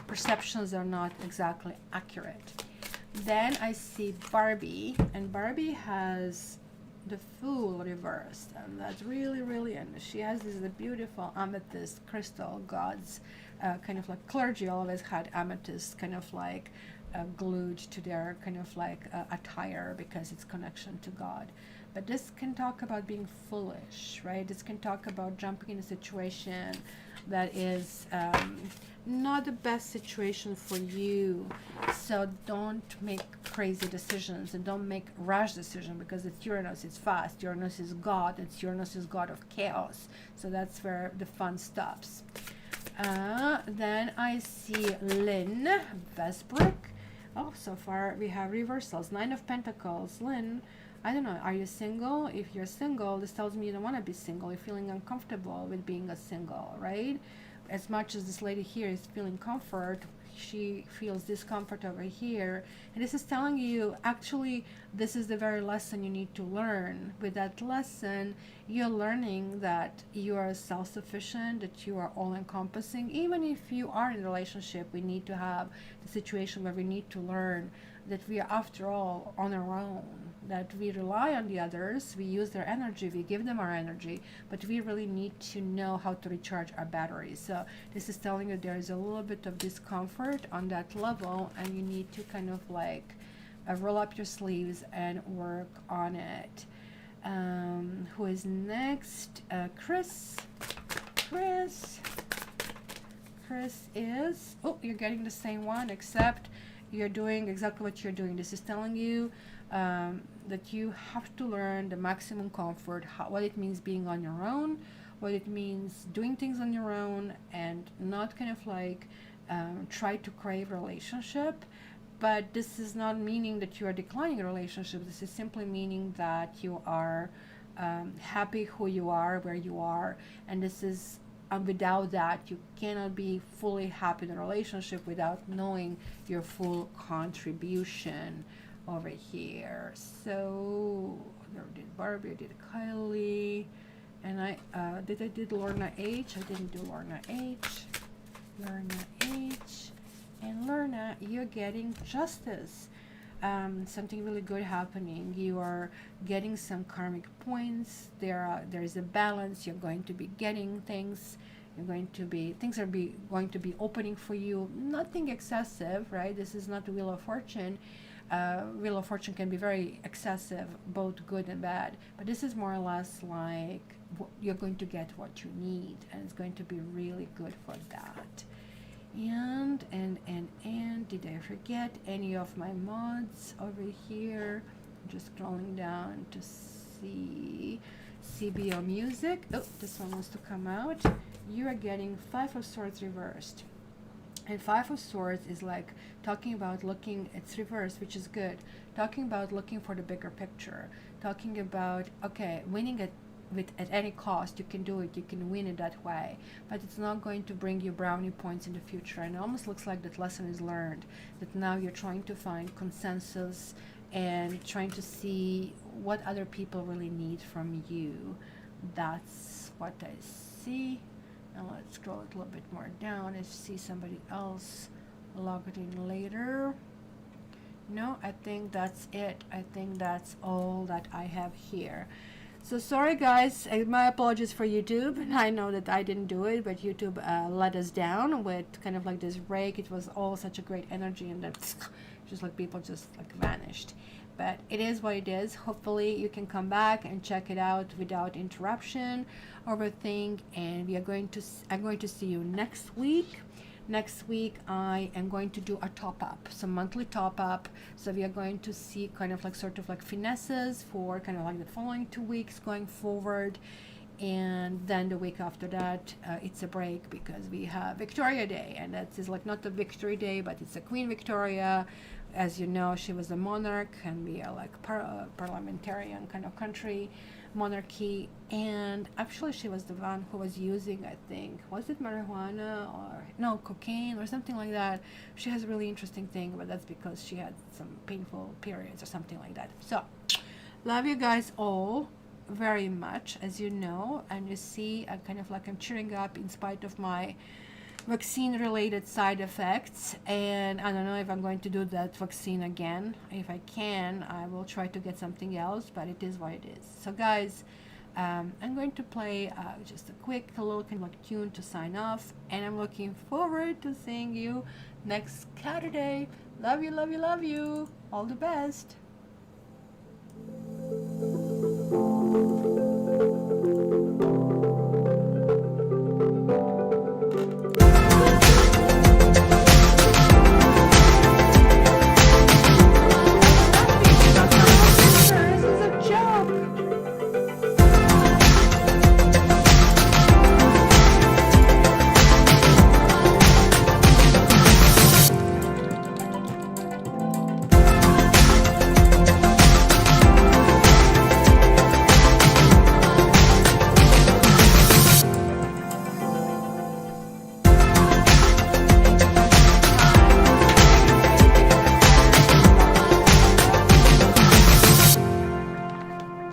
A: perceptions are not exactly accurate. Then I see Barbie, and Barbie has the Fool reversed, and that's really, and she has this beautiful amethyst crystal. Gods, kind of like clergy always had amethyst kind of like glued to their kind of like attire, because it's connection to God. But this can talk about being foolish, right? This can talk about jumping in a situation that is not the best situation for you. So don't make crazy decisions, and don't make rash decisions, because it's Uranus, it's fast. Uranus is God, Uranus is God of chaos. So that's where the fun stops. Then I see Lynn Vesbrook. Oh, so far we have reversals. 9 of Pentacles. Lynn, I don't know, are you single? If you're single, this tells me you don't want to be single. You're feeling uncomfortable with being a single, right? As much as this lady here is feeling comfort, she feels discomfort over here. And this is telling you, actually, this is the very lesson you need to learn. With that lesson, you're learning that you are self-sufficient, that you are all-encompassing. Even if you are in a relationship, we need to have the situation where we need to learn that we are, after all, on our own, that we rely on the others, we use their energy, we give them our energy, but we really need to know how to recharge our batteries. So this is telling you there is a little bit of discomfort on that level, and you need to kind of like roll up your sleeves and work on it. Who is next? Chris is, oh, you're getting the same one, except you're doing exactly what you're doing. This is telling you that you have to learn the maximum comfort, what it means being on your own, what it means doing things on your own, and not kind of like try to crave a relationship. But this is not meaning that you are declining a relationship. This is simply meaning that you are happy who you are, where you are, and this is without that, you cannot be fully happy in a relationship without knowing your full contribution over here. So I did Barbie, I did Kylie, and I did Lorna H. I didn't do Lorna H. And Lorna, you're getting Justice. Something really good happening. You are getting some karmic points. There is a balance. You're going to be getting things. You're going to be, things are going to be opening for you. Nothing excessive, right? This is not the Wheel of Fortune. Wheel of Fortune can be very excessive, both good and bad. But this is more or less like you're going to get what you need, and it's going to be really good for that. And did I forget any of my mods over here? I'm just scrolling down to see CBO music. Oh, this one wants to come out. You are getting Five of Swords reversed. And Five of Swords is like talking about looking, it's reversed, which is good. Talking about looking for the bigger picture. Talking about, okay, winning it at any cost. You can do it, you can win it that way. But it's not going to bring you brownie points in the future. And it almost looks like that lesson is learned. That now you're trying to find consensus and trying to see what other people really need from you. That's what I see. Now let's scroll it a little bit more down and see somebody else logged in later. No, I think that's it. I think that's all that I have here. So sorry guys, my apologies for YouTube. I know that I didn't do it, but YouTube let us down with kind of like this break. It was all such a great energy, and then just like people just like vanished. But it is what it is. Hopefully you can come back and check it out without interruption or everything. And I'm going to see you next week. Next week I am going to do a top-up, so monthly top-up. So we are going to see kind of like sort of like finesses for kind of like the following 2 weeks going forward. And then the week after that, it's a break because we have Victoria Day, and that is like not a victory day, but it's a Queen Victoria. As you know, she was a monarch, and we are like parliamentarian kind of country, monarchy. And actually she was the one who was using, I think, was it marijuana or no, cocaine or something like that. She has a really interesting thing, but that's because she had some painful periods or something like that. So love you guys all very much, as you know, and you see I kind of like I'm cheering up in spite of my vaccine related side effects, and I don't know if I'm going to do that vaccine again. If I can, I will try to get something else, but it is what it is. So guys, I'm going to play just a quick little kind of like tune to sign off, and I'm looking forward to seeing you next Saturday. Love you, love you, love you. All the best.